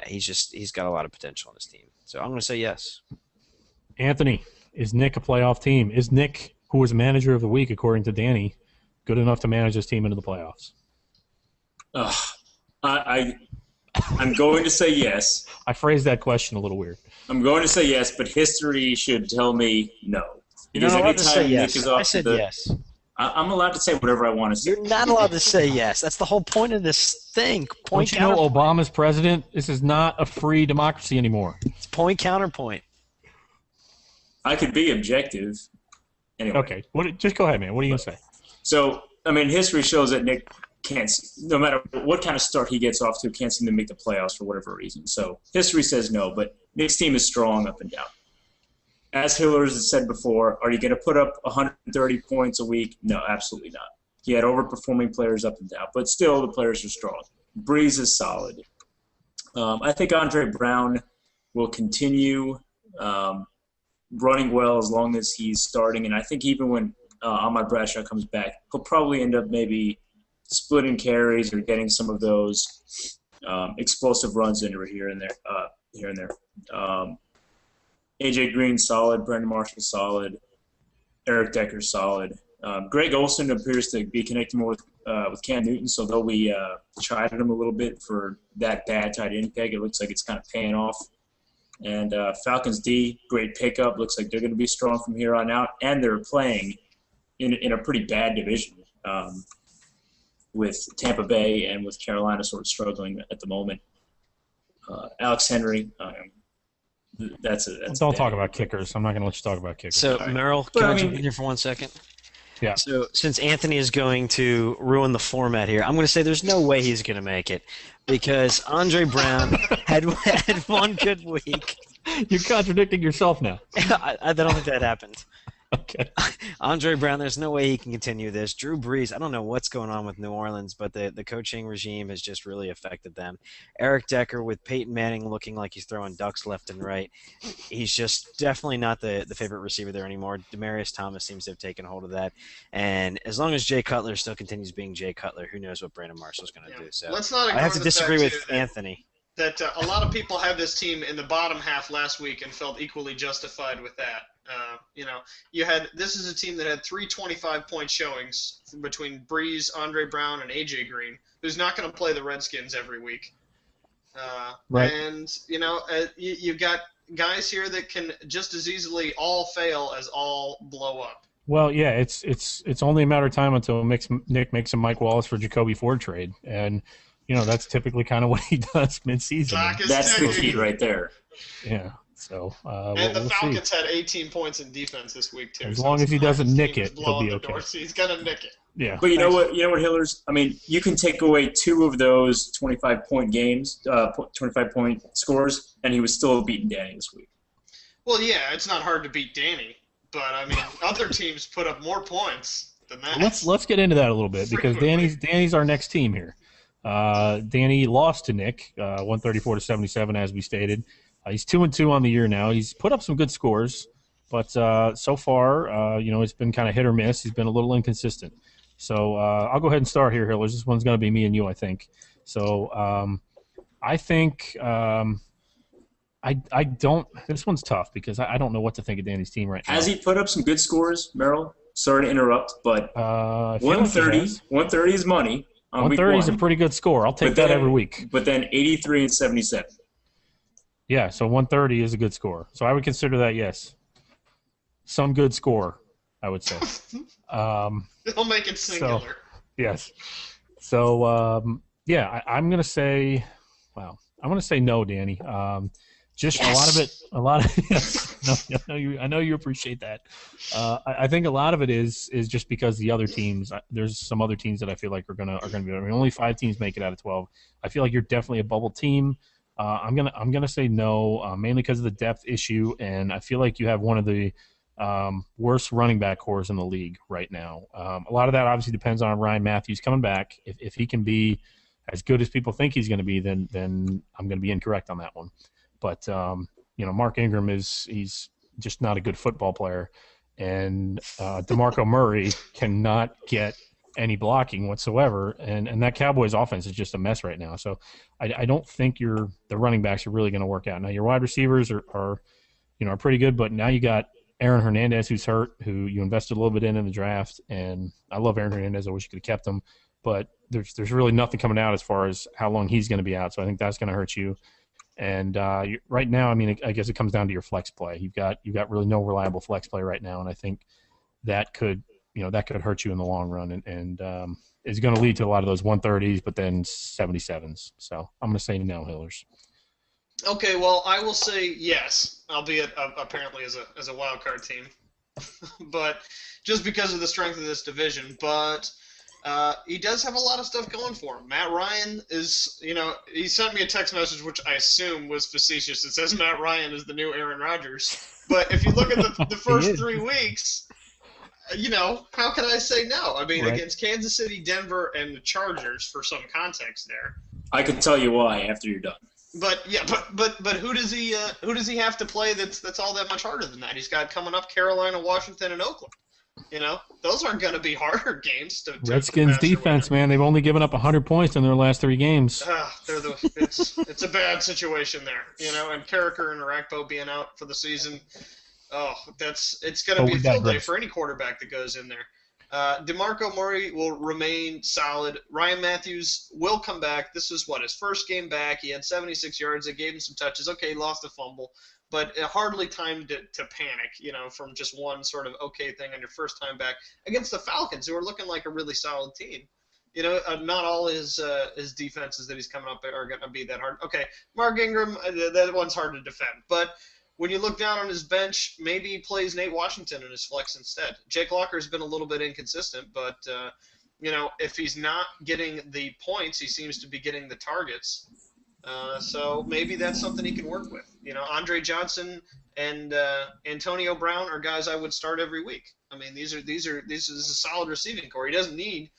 he's got a lot of potential on his team. So I'm going to say yes.
Anthony, is Nick a playoff team? Is Nick, who was manager of the week according to Danny, good enough to manage his team into the playoffs?
I'm going to say yes.
I phrased that question a little weird.
I'm going to say yes, but history should tell me no.
You're not allowed to say
anytime
yes.
Nick is
I
off
said
the,
yes.
I'm allowed to say whatever I want to say.
You're not allowed to say yes. That's the whole point of this thing. Point
Don't you know
counterpoint.
Obama's president? This is not a free democracy anymore.
It's point counterpoint.
I could be objective. Anyway.
Okay, just go ahead, man. What are you going to say?
So, I mean, history shows that Nick can't, no matter what kind of start he gets off to, can't seem to make the playoffs for whatever reason. So, history says no, but Nick's team is strong up and down. As Hiller has said before, are you going to put up 130 points a week? No, absolutely not. He had overperforming players up and down, but still the players are strong. Breeze is solid. I think Andre Brown will continue running well as long as he's starting, and I think even when Ahmad Bradshaw comes back, he'll probably end up maybe splitting carries or getting some of those explosive runs in here and there. AJ Green solid, Brandon Marshall solid, Eric Decker solid. Greg Olsen appears to be connecting more with Cam Newton, so though we chided him a little bit for that bad tight end peg, it looks like it's kind of paying off. And Falcons D, great pickup. Looks like they're going to be strong from here on out, and they're playing in a pretty bad division with Tampa Bay and with Carolina sort of struggling at the moment. Alex Henry.
Don't talk about kickers. I'm not going to let you talk about kickers.
So, Merrill, can I jump in here for 1 second?
Yeah.
So, since Anthony is going to ruin the format here, I'm going to say there's no way he's going to make it because Andre Brown had one good week.
You're contradicting yourself now.
I don't think that happened.
Okay.
Andre Brown, there's no way he can continue this. Drew Brees, I don't know what's going on with New Orleans, but the coaching regime has just really affected them. Eric Decker with Peyton Manning looking like he's throwing ducks left and right. He's just definitely not the favorite receiver there anymore. Demaryius Thomas seems to have taken hold of that. And as long as Jay Cutler still continues being Jay Cutler, who knows what Brandon Marshall's going to do. So
Let's not
I have to
ignore the
disagree
fact,
with
too,
Anthony.
that a lot of people had this team in the bottom half last week and felt equally justified with that. This is a team that had 3 25-point showings between Breeze, Andre Brown, and AJ Green, who's not going to play the Redskins every week.
Right.
And you've got guys here that can just as easily all fail as all blow up.
Well, yeah, it's only a matter of time until Nick makes a Mike Wallace for Jacoby Ford trade, and that's typically kind of what he does midseason.
That's the key right there.
Yeah. So
and the
we'll
Falcons
see.
had 18 points in defense this week too.
As long as he doesn't nick it, he'll
blowing
be
the
okay.
door, so he's gonna nick it.
Yeah.
But you know what, Hillers? I mean, you can take away 2 of those 25-point games, 25-point scores, and he was still beating Danny this week.
Well, yeah, it's not hard to beat Danny, but I mean, other teams put up more points than that.
Let's get into that a little bit because Danny's our next team here. Danny lost to Nick, 134-77, as we stated. He's 2-2 on the year now. He's put up some good scores, but so far, it's been kind of hit or miss. He's been a little inconsistent. So I'll go ahead and start here, Hillers. This one's going to be me and you, I think. So I think I don't. This one's tough because I don't know what to think of Danny's team right now.
Has he put up some good scores, Merrill? Sorry to interrupt, but 130 is money.
130 is a pretty good score. I'll take that every week.
But then 83 and 77.
Yeah, so 130 is a good score. So I would consider that, yes. Some good score, I would say.
They'll make it singular.
So, yes. So, I'm going to say, I'm going to say no, Danny. Just yes. a lot of yes. I know you appreciate that. I think a lot of it is just because the other teams. There's some other teams that I feel like are gonna be. I mean, only 5 teams make it out of 12. I feel like you're definitely a bubble team. I'm gonna say no, mainly because of the depth issue, and I feel like you have one of the worst running back cores in the league right now. A lot of that obviously depends on Ryan Matthews coming back. If he can be as good as people think he's going to be, then I'm going to be incorrect on that one. But Mark Ingram he's just not a good football player, and DeMarco Murray cannot get any blocking whatsoever, and that Cowboys offense is just a mess right now. So I don't think the running backs are really going to work out. Now your wide receivers are pretty good, but now you got Aaron Hernandez who's hurt, who you invested a little bit in the draft, and I love Aaron Hernandez. I wish you could have kept him, but there's really nothing coming out as far as how long he's going to be out. So I think that's going to hurt you. And right now, I mean, I guess it comes down to your flex play. You've got really no reliable flex play right now, and I think that could that could hurt you in the long run, and is going to lead to a lot of those 130s, but then 77s. So I'm going to say no, Hillers.
Okay, well, I will say yes, albeit apparently as a wild card team, but just because of the strength of this division. But he does have a lot of stuff going for him. Matt Ryan is, he sent me a text message, which I assume was facetious. It says Matt Ryan is the new Aaron Rodgers. But if you look at the first 3 weeks, how can I say no? I mean,
right.
Against Kansas City, Denver, and the Chargers, for some context there.
I can tell you why after you're done.
But yeah, but who does he have to play that's all that much harder than that? He's got coming up Carolina, Washington, and Oakland. Those aren't going to be harder games to
Redskins defense, man. They've only given up 100 points in their last 3 games.
It's a bad situation there, and Carricker and Arakpo being out for the season. Oh, it's going to be a field day for any quarterback that goes in there. DeMarco Murray will remain solid. Ryan Matthews will come back. This was his first game back. He had 76 yards. They gave him some touches. Okay, he lost a fumble, but hardly time to panic, from just one sort of okay thing on your first time back against the Falcons, who are looking like a really solid team. Not all his defenses that he's coming up are going to be that hard. Okay, Mark Ingram, that one's hard to defend, but when you look down on his bench, maybe he plays Nate Washington in his flex instead. Jake Locker's been a little bit inconsistent, but, if he's not getting the points, he seems to be getting the targets. So maybe that's something he can work with. Andre Johnson and Antonio Brown are guys I would start every week. I mean, this is a solid receiving core. He doesn't need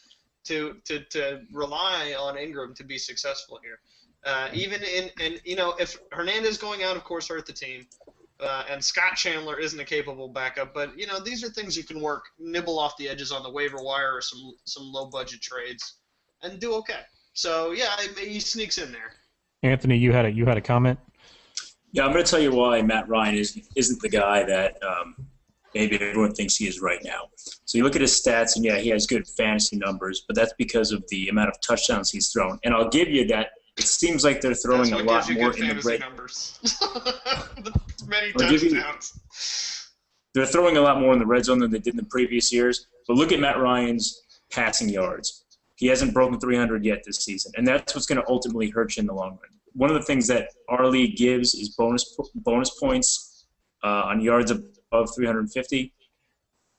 to rely on Ingram to be successful here. If Hernandez going out, of course, hurt the team. And Scott Chandler isn't a capable backup, but these are things you can nibble off the edges on the waiver wire or some low budget trades, and do okay. So yeah, he sneaks in there.
Anthony, you had a comment.
Yeah, I'm going to tell you why Matt Ryan isn't the guy that maybe everyone thinks he is right now. So you look at his stats, and yeah, he has good fantasy numbers, but that's because of the amount of touchdowns he's thrown. And I'll give you that. It seems like they're throwing a lot more in the red.
Numbers. Many touchdowns.
They're throwing a lot more in the red zone than they did in the previous years. But look at Matt Ryan's passing yards. He hasn't broken 300 yet this season, and that's what's going to ultimately hurt you in the long run. One of the things that our league gives is bonus points on yards above 350.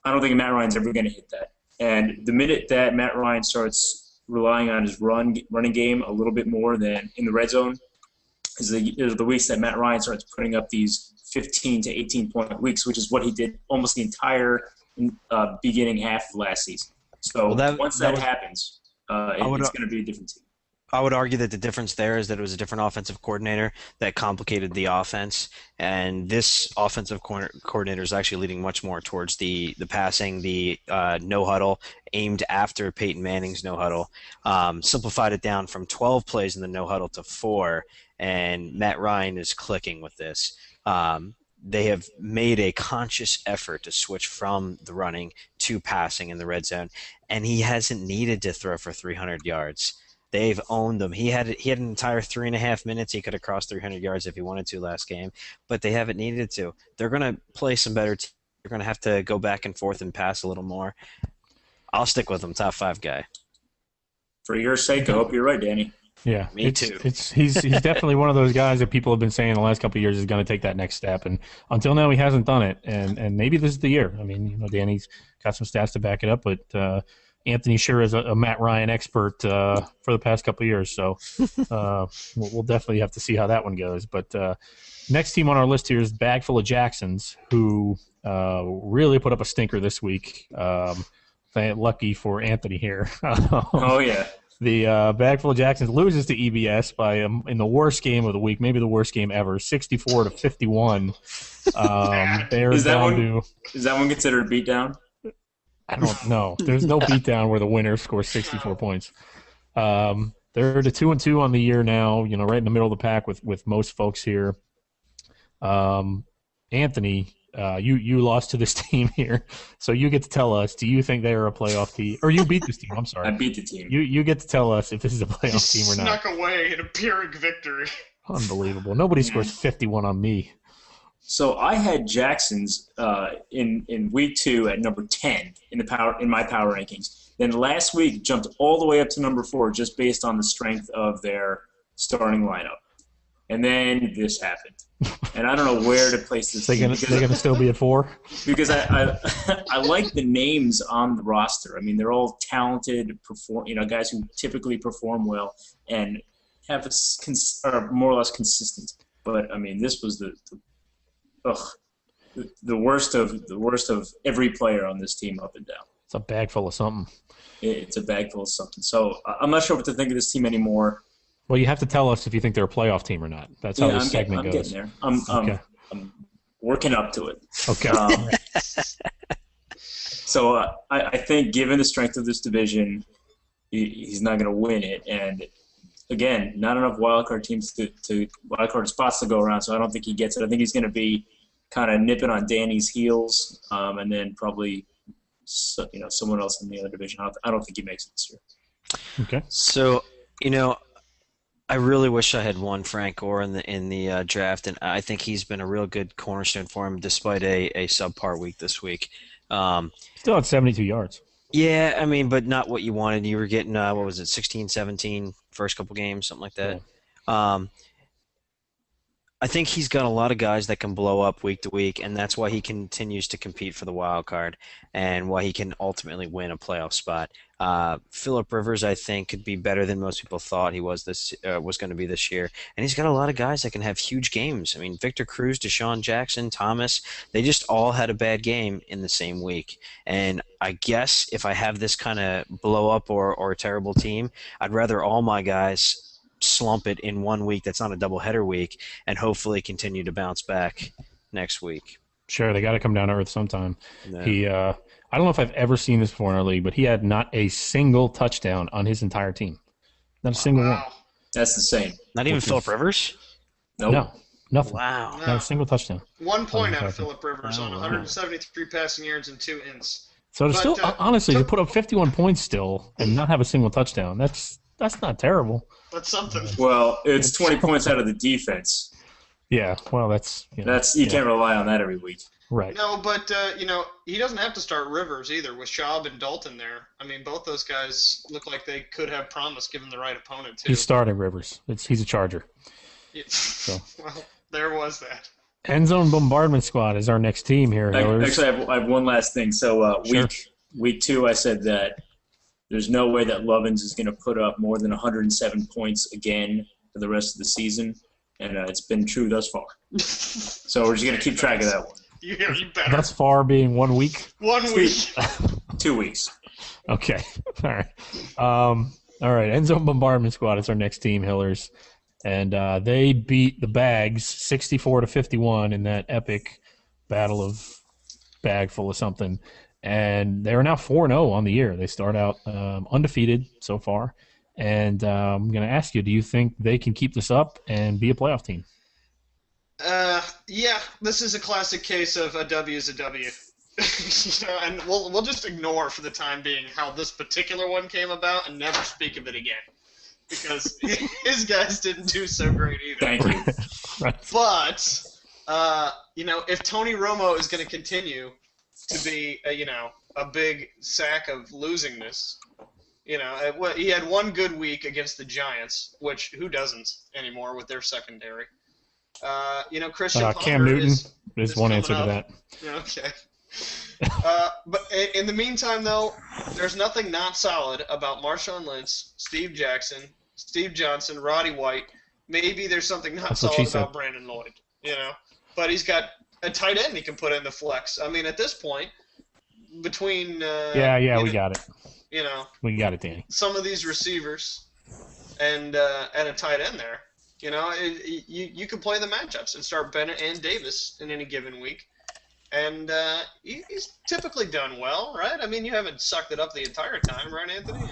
I don't think Matt Ryan's ever going to hit that. And the minute that Matt Ryan starts relying on his running game a little bit more than in the red zone is the weeks that Matt Ryan starts putting up these 15 to 18-point weeks, which is what he did almost the entire beginning half of last season. So once that happens, it's going to be a different team.
I would argue that the difference there is that it was a different offensive coordinator that complicated the offense, and this offensive coordinator is actually leading much more towards the passing, the no huddle, aimed after Peyton Manning's no huddle. Simplified it down from 12 plays in the no huddle to 4, and Matt Ryan is clicking with this. They have made a conscious effort to switch from the running to passing in the red zone, and he hasn't needed to throw for 300 yards. They've owned them. He had an entire 3.5 minutes. He could have crossed 300 yards if he wanted to last game, but they haven't needed to. They're going to play some better teams. They're going to have to go back and forth and pass a little more. I'll stick with him, top 5 guy.
For your sake, I hope you're right, Danny.
Yeah,
me too.
He's definitely one of those guys that people have been saying the last couple of years is going to take that next step, and until now he hasn't done it. And maybe this is the year. I mean, Danny's got some stats to back it up, but Anthony sure is a Matt Ryan expert for the past couple of years, so we'll definitely have to see how that one goes. But next team on our list here is Bag Full of Jacksons, who really put up a stinker this week. Lucky for Anthony here.
Oh, yeah.
The Bag Full of Jacksons loses to EBS by in the worst game of the week, maybe the worst game ever, 64-51.
Is that one considered a beatdown?
I don't know. There's no beatdown where the winner scores 64 points. They're the 2-2 on the year now. Right in the middle of the pack with most folks here. Anthony, you lost to this team here, so you get to tell us. Do you think they are a playoff team, or you beat this team? I'm sorry.
I beat the team.
You get to tell us if this is a playoff team or not.
Snuck away in a Pyrrhic victory.
Unbelievable. Nobody scores 51 on me.
So I had Jackson's in week 2 at number 10 in my power rankings. Then last week jumped all the way up to number 4 just based on the strength of their starting lineup. And then this happened, and I don't know where to place this.
They're gonna still be at 4
because I I like the names on the roster. I mean, they're all talented, guys who typically perform well and have are more or less consistent. But I mean, this was the worst of every player on this team up and down.
It's a bag full of something.
It's a bag full of something. So I'm not sure what to think of this team anymore.
Well, you have to tell us if you think they're a playoff team or not. That's how this segment goes.
I'm getting there. I'm working up to it.
Okay.
So I think, given the strength of this division, he's not going to win it. And again, not enough wildcard teams wildcard spots to go around. So I don't think he gets it. I think he's going to be kind of nipping on Danny's heels, and then probably someone else in the other division. I don't think he makes it this year.
Okay.
So I really wish I had won Frank Gore in the draft, and I think he's been a real good cornerstone for him despite a subpar week this week.
Still at 72 yards.
Yeah, I mean, but not what you wanted. You were getting, 16, 17, first couple games, something like that. Yeah. I think he's got a lot of guys that can blow up week to week, and that's why he continues to compete for the wild card and why he can ultimately win a playoff spot. Phillip Rivers, I think, could be better than most people thought he was going to be this year, and he's got a lot of guys that can have huge games. I mean, Victor Cruz, Deshaun Jackson, Thomas, they just all had a bad game in the same week. And I guess if I have this kind of blow up or a terrible team, I'd rather all my guys slump it in 1 week that's not a doubleheader week and hopefully continue to bounce back next week.
Sure, they got to come down to earth sometime.
Yeah.
I don't know if I've ever seen this before in our league, but he had not a single touchdown on his entire team. Not a single one.
That's insane.
Not even Phillip Rivers?
Nope.
No, nothing.
Wow.
Not a single touchdown.
1 point out of Phillip Rivers on 173 passing yards and 2 ints.
So to still, honestly, to put up 51 points still and not have a single touchdown, that's not terrible.
That's something.
Well, it's 20 points out of the defense.
Yeah, well, that's
you can't rely on that every week.
Right.
No, but he doesn't have to start Rivers either with Schaub and Dalton there. I mean, both those guys look like they could have promise given the right opponent too.
He's starting Rivers. He's a Charger.
Yeah.
So.
Well, there was that.
End Zone Bombardment Squad is our next team here.
Actually, I have one last thing. So
Sure.
week 2, I said that there's no way that Lovins is going to put up more than 107 points again for the rest of the season, and it's been true thus far. So we're just going to keep track of that one.
You better.
Thus far being 1 week?
1 week.
2 weeks.
Okay. All right. All right. End Zone Bombardment Squad is our next team, Hillers. And they beat the Bags 64-51 in that epic battle of bag full of something. And they're now 4-0 on the year. They start out undefeated so far. And I'm going to ask you, do you think they can keep this up and be a playoff team?
Yeah, this is a classic case of a W is a W. And we'll just ignore for the time being how this particular one came about and never speak of it again. Because his guys didn't do so great either.
Thank you.
But, if Tony Romo is going to continue to be, a big sack of losingness, he had one good week against the Giants, which who doesn't anymore with their secondary. Christian Ponder
Cam Newton is one answer to that.
Okay. But in the meantime, though, there's nothing not solid about Marshawn Lynch, Steve Jackson, Steve Johnson, Roddy White. Maybe there's something not solid about Brandon Lloyd, But he's got a tight end he can put in the flex. I mean, at this point, between
we got it. We got it, Danny.
Some of these receivers and a tight end there. You can play the matchups and start Bennett and Davis in any given week. And he's typically done well, right? I mean, you haven't sucked it up the entire time, right, Anthony?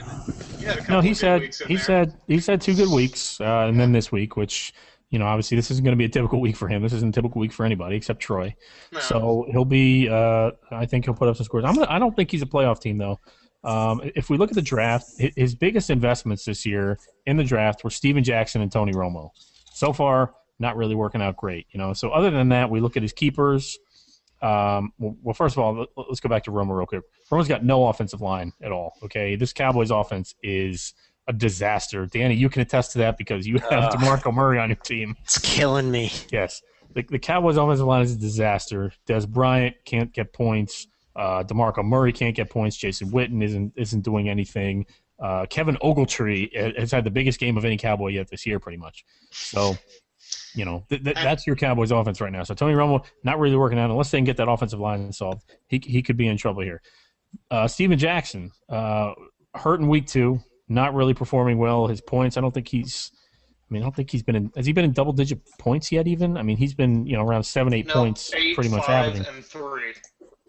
You had a couple
he's
good weeks in there.
He's had 2 good weeks, and then this week, which, obviously this isn't going to be a typical week for him. This isn't a typical week for anybody except Troy. No. So he'll be, I think he'll put up some scores. I don't think he's a playoff team, though. If we look at the draft, his biggest investments this year in the draft were Steven Jackson and Tony Romo. So far, not really working out great. So other than that, we look at his keepers. Well, first of all, let's go back to Romo real quick. Romo's got no offensive line at all. Okay, this Cowboys offense is a disaster. Danny, you can attest to that because you have DeMarco Murray on your team.
It's killing me.
Yes, the Cowboys offensive line is a disaster. Des Bryant can't get points. DeMarco Murray can't get points. Jason Witten isn't doing anything. Kevin Ogletree has had the biggest game of any Cowboy yet this year, pretty much. So, that's your Cowboys offense right now. So Tony Romo not really working out unless they can get that offensive line solved. He could be in trouble here. Steven Jackson hurt in week 2, not really performing well. His points, I don't think he's been in. Has he been in double-digit points yet? Even he's been around 7-8 points,
8,
pretty much
5,
averaging.
and 3.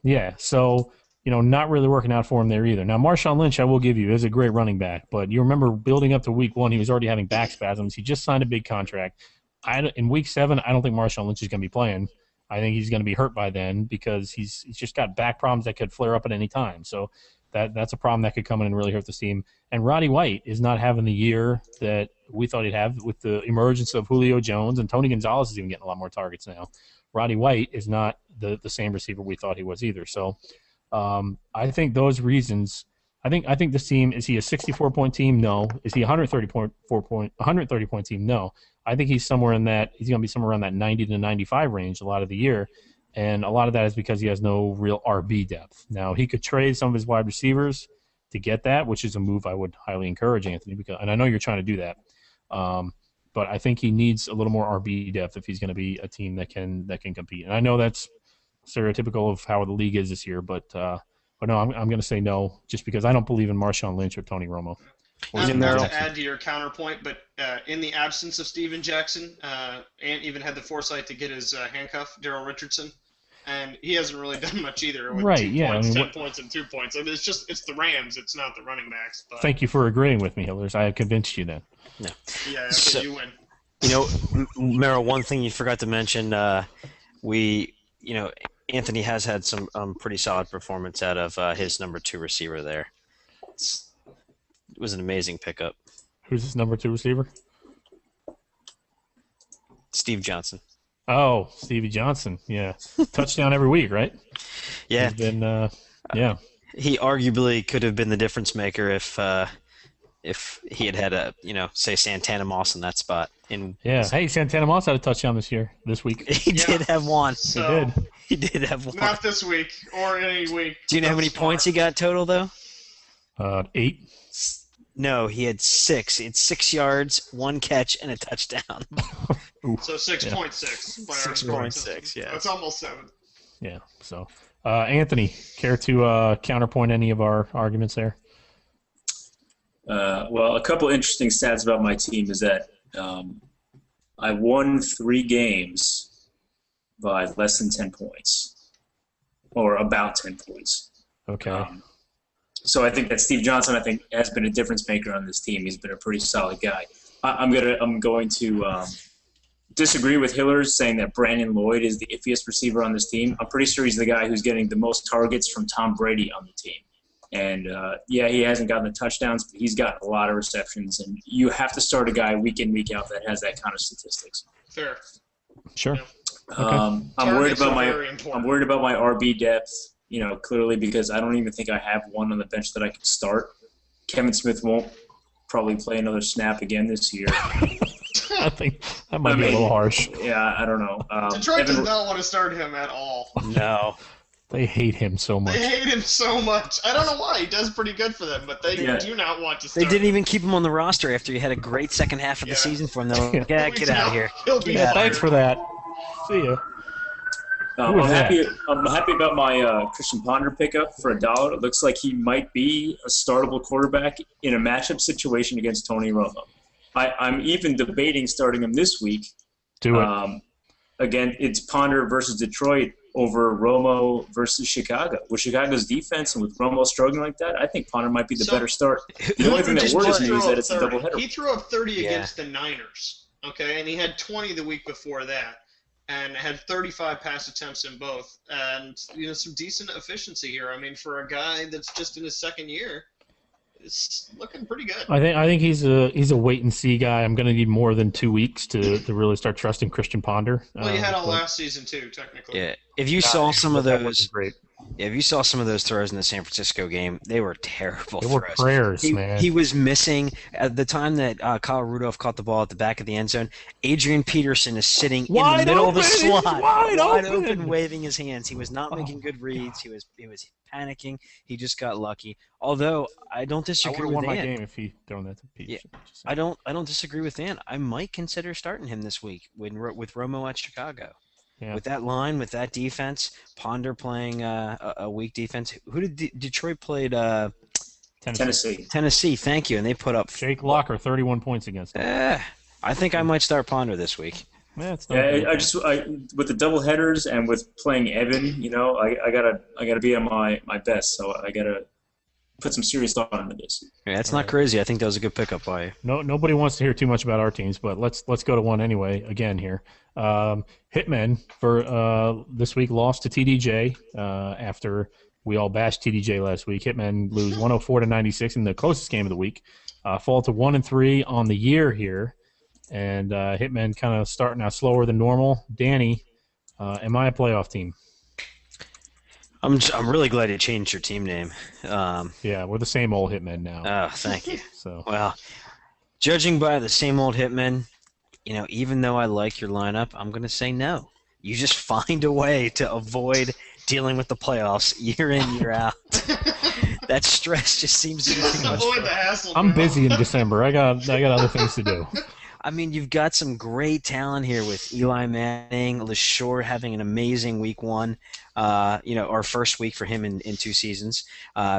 Yeah, so not really working out for him there either. Now, Marshawn Lynch, I will give you, is a great running back, but you remember building up to week 1, he was already having back spasms. He just signed a big contract. In week 7, I don't think Marshawn Lynch is going to be playing. I think he's going to be hurt by then because he's just got back problems that could flare up at any time. So that's a problem that could come in and really hurt the team. And Roddy White is not having the year that we thought he'd have with the emergence of Julio Jones, and Tony Gonzalez is even getting a lot more targets now. Roddy White is not the same receiver we thought he was either. So I think those reasons. I think this team, is he a 64-point team? No. Is he a 130-point team? No. I think he's somewhere in that. He's going to be somewhere around that 90 to 95 range a lot of the year, and a lot of that is because he has no real RB depth. Now he could trade some of his wide receivers to get that, which is a move I would highly encourage, Anthony. And I know you're trying to do that, but I think he needs a little more RB depth if he's going to be a team that can compete. And I know that's stereotypical of how the league is this year, but no, I'm going to say no, just because I don't believe in Marshawn Lynch or Tony Romo.
Not to add to your counterpoint, but in the absence of Steven Jackson, Ant even had the foresight to get his handcuff, Darrell Richardson, and he hasn't really done much either with 2 points, 10 points, and 2 points. I mean, it's the Rams, it's not the running backs. But...
Thank you for agreeing with me, Hillers. I have convinced you then.
No.
Yeah, after you win.
Merrill, one thing you forgot to mention, Anthony has had some pretty solid performance out of his number 2 receiver there. It was an amazing pickup.
Who's his number 2 receiver?
Steve Johnson.
Oh, Stevie Johnson. Yeah. Touchdown every week, right?
Yeah.
He's been, yeah.
He arguably could have been the difference maker if he had say Santana Moss in that spot.
Hey, Santana Moss had a touchdown this week.
He did have one.
So,
he did have one.
Not this week or any week.
Do you know how many points he got total though?
8.
No, he had 6. He had 6 yards, 1 catch, and a touchdown.
So 6.6.
6.6, yeah.
That's almost 7.
Yeah. So, Anthony, care to counterpoint any of our arguments there?
Well, a couple interesting stats about my team is that I won 3 games by less than 10 points, or about 10 points.
Okay.
So I think that Steve Johnson, has been a difference maker on this team. He's been a pretty solid guy. I'm going to disagree with Hillers saying that Brandon Lloyd is the iffiest receiver on this team. I'm pretty sure he's the guy who's getting the most targets from Tom Brady on the team. And, he hasn't gotten the touchdowns, but he's gotten a lot of receptions. And you have to start a guy week in, week out that has that kind of statistics.
Fair.
Sure.
Yeah.
Okay.
I'm worried about my RB depth. Clearly because I don't even think I have one on the bench that I could start. Kevin Smith won't probably play another snap again this year.
I think that might be a little harsh.
Yeah, I don't know.
Detroit does not want to start him at all.
No.
They hate him so much.
They hate him so much. I don't know why. He does pretty good for them, but they do not want to start
They didn't even keep him on the roster after he had a great second half of the season for him. They're like, get out of here.
Thanks for that. See ya.
I'm happy about my Christian Ponder pickup for $1. It looks like he might be a startable quarterback in a matchup situation against Tony Romo. I'm even debating starting him this week.
Do it.
Again, it's Ponder versus Detroit over Romo versus Chicago. With Chicago's defense and with Romo struggling like that, I think Ponder might be the better start. The only thing that worries me is that it's a doubleheader.
He threw up 30 against the Niners, okay, and he had 20 the week before that. And had 35 pass attempts in both, and some decent efficiency here. I mean, for a guy that's just in his second year, is looking pretty good.
I think he's a wait and see guy. I'm going to need more than 2 weeks to really start trusting Christian Ponder.
Well, you had all last season too, technically.
Yeah, if you saw some of
that wasn't
those,
great.
yeah, if you saw some of those throws in the San Francisco game, they were terrible
They were
throws.
prayers, man.
He was missing at the time that Kyle Rudolph caught the ball at the back of the end zone. Adrian Peterson is sitting in
Wide
the middle of the
open!
slot,
Wide open!
open, waving his hands. He was not making good reads. He was panicking. He just got lucky. Although I don't
I
disagree
would have
with
won my
Ant.
game if he thrown that to Peterson. Just
I
saying.
don't disagree with Ant. I might consider starting him this week with Romo at Chicago.
Yeah.
With that line, with that defense, Ponder playing a weak defense. Who did Detroit played?
Tennessee.
Tennessee. Thank you, and they put up.
Jake Locker, 31 points against him.
I think I might start Ponder this week.
Yeah, it's not
Yeah,
bad.
with the double headers and with playing Evan, I gotta be on my best. So I gotta put some serious thought into this.
Yeah, that's not crazy. I think that was a good pickup by you.
Nobody wants to hear too much about our teams, but let's go to one anyway. Again here, Hitmen for this week lost to TDJ after we all bashed TDJ last week. Hitmen lose 104-96 in the closest game of the week, fall to 1-3 on the year here, and Hitmen kind of starting out slower than normal. Danny, am I a playoff team?
I'm really glad you changed your team name.
Yeah, we're the same old Hitmen now.
Oh, thank you.
So
Well, judging by the same old Hitmen, even though I like your lineup, I'm going to say no. You just find a way to avoid dealing with the playoffs year in, year out. That stress just seems to be too much.
Avoid the hassle.
I'm
bro.
busy in December. I got other things to do.
I mean, you've got some great talent here with Eli Manning, LaShore having an amazing week one, our first week for him in 2 seasons.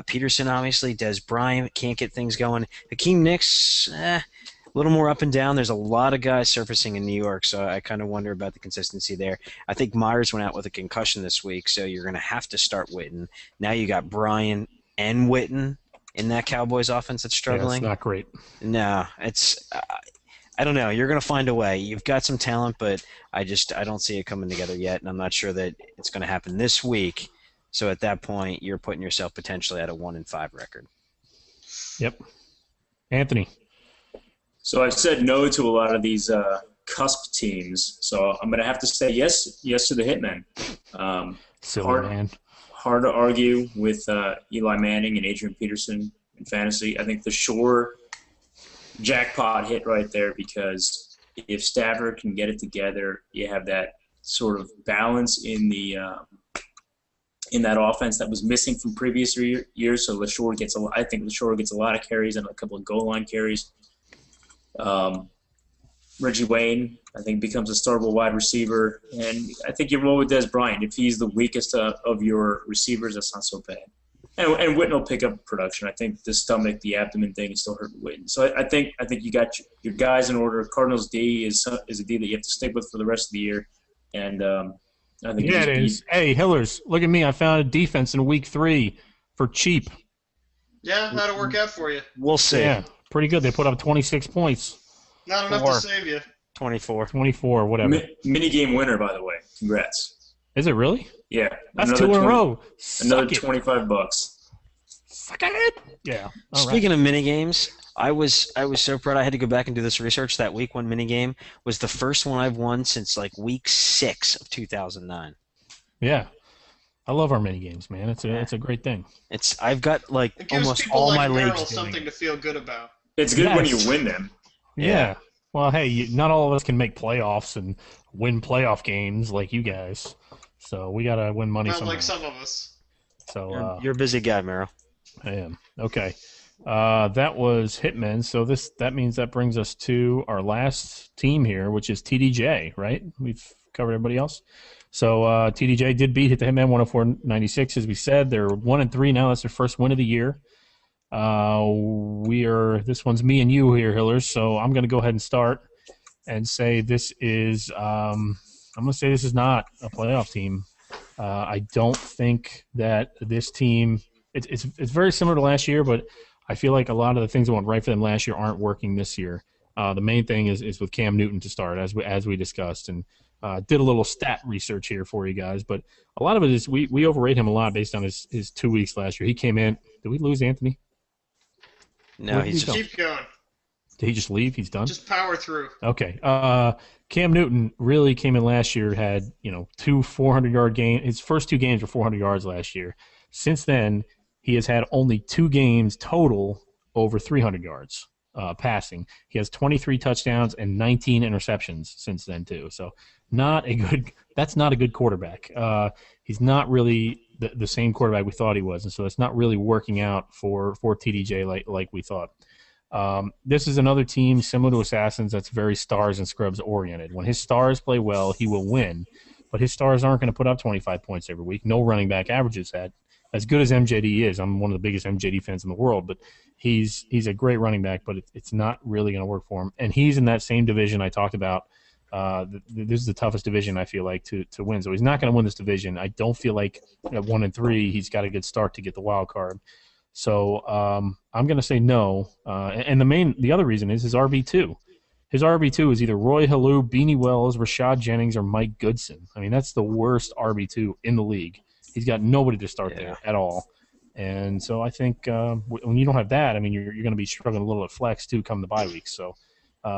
Peterson, obviously, Des Bryant can't get things going. Hakeem Nicks, a little more up and down. There's a lot of guys surfacing in New York, so I kind of wonder about the consistency there. I think Myers went out with a concussion this week, so you're going to have to start Witten. Now you got Bryant and Witten in that Cowboys offense that's
Yeah,
struggling.
it's not great.
No, it's I don't know. You're going to find a way. You've got some talent, but I don't see it coming together yet, and I'm not sure that it's going to happen this week. So at that point, you're putting yourself potentially at a 1-5 record.
Yep. Anthony.
So I've said no to a lot of these cusp teams. So I'm gonna have to say yes to the Hitmen.
Silly man.
Hard to argue with Eli Manning and Adrian Peterson in fantasy. I think the Shore jackpot hit right there, because if Stafford can get it together, you have that sort of balance in the in that offense that was missing from previous years. So I think LaShore gets a lot of carries and a couple of goal line carries. Reggie Wayne, I think, becomes a startable wide receiver, and I think you roll with Des Bryant. If he's the weakest of your receivers, that's not so bad. And Witten will pick up production. I think the stomach, the abdomen thing is still hurting Witten. So I think you got your guys in order. Cardinals D is a D that you have to stick with for the rest of the year, and I think
Yeah, it is. Hey, Hillers, look at me. I found a defense in week 3 for cheap.
Yeah, that'll work out for you.
We'll see.
Yeah, pretty good. They put up 26 points.
Not enough
Four.
to save you.
24.
24, whatever.
Mini game winner, by the way. Congrats.
Is it really?
Yeah,
That's 2 in a row.
Another
Suck it.
$25.
Suck it. Yeah. All right.
Speaking of mini games, I was so proud. I had to go back and do this research. That week 1 mini game was the first one I've won since like week 6 of 2009.
Yeah. I love our mini games, man. It's a great thing.
I've got like
It gives
almost
people
all
like
my
Merrill
leagues doing
something
it.
to feel good about.
It's good when you
Yes.
win them.
Yeah. Well, hey, not all of us can make playoffs and win playoff games like you guys. So we got to win money
Not
somehow.
like some of us.
So
You're a busy guy, Merrill.
I am. Okay. That was Hitmen. So that means that brings us to our last team here, which is TDJ, right? We've covered everybody else. So TDJ did beat the Hitmen 104-96, as we said. They're 1-3 now. That's their first win of the year. This one's me and you here, Hillers. So I'm going to go ahead and start and say this is I'm going to say this is not a playoff team. I don't think that this team it's very similar to last year, but I feel like a lot of the things that went right for them last year aren't working this year. The main thing is with Cam Newton to start, as we discussed, and did a little stat research here for you guys. But a lot of it is we overrate him a lot based on his 2 weeks last year. He came in. Did we lose Anthony?
No,
Where did
he's
he go?
Keep going.
Did he just leave? He's done?
Just power through.
Okay. Cam Newton really came in last year, had, 2 400-yard games. His first 2 games were 400 yards last year. Since then, he has had only 2 games total over 300 yards passing. He has 23 touchdowns and 19 interceptions since then, too. So that's not a good quarterback. He's not really the same quarterback we thought he was, and so it's not really working out for TDJ like we thought. This is another team similar to Assassins that's very stars and scrubs oriented. When his stars play well, he will win, but his stars aren't going to put up 25 points every week. No running back averages that. As good as MJD is, I'm one of the biggest MJD fans in the world, but he's a great running back, but it's not really going to work for him. And he's in that same division I talked about. This is the toughest division I feel like to win. So he's not going to win this division. I don't feel like at 1-3 he's got a good start to get the wild card. So I'm going to say no. And the other reason is his RB2. His RB2 is either Roy Halou, Beanie Wells, Rashad Jennings, or Mike Goodson. I mean, that's the worst RB2 in the league. He's got nobody to start there at all. And so I think when you don't have that, I mean, you're going to be struggling a little at flex, too, come the bye week. So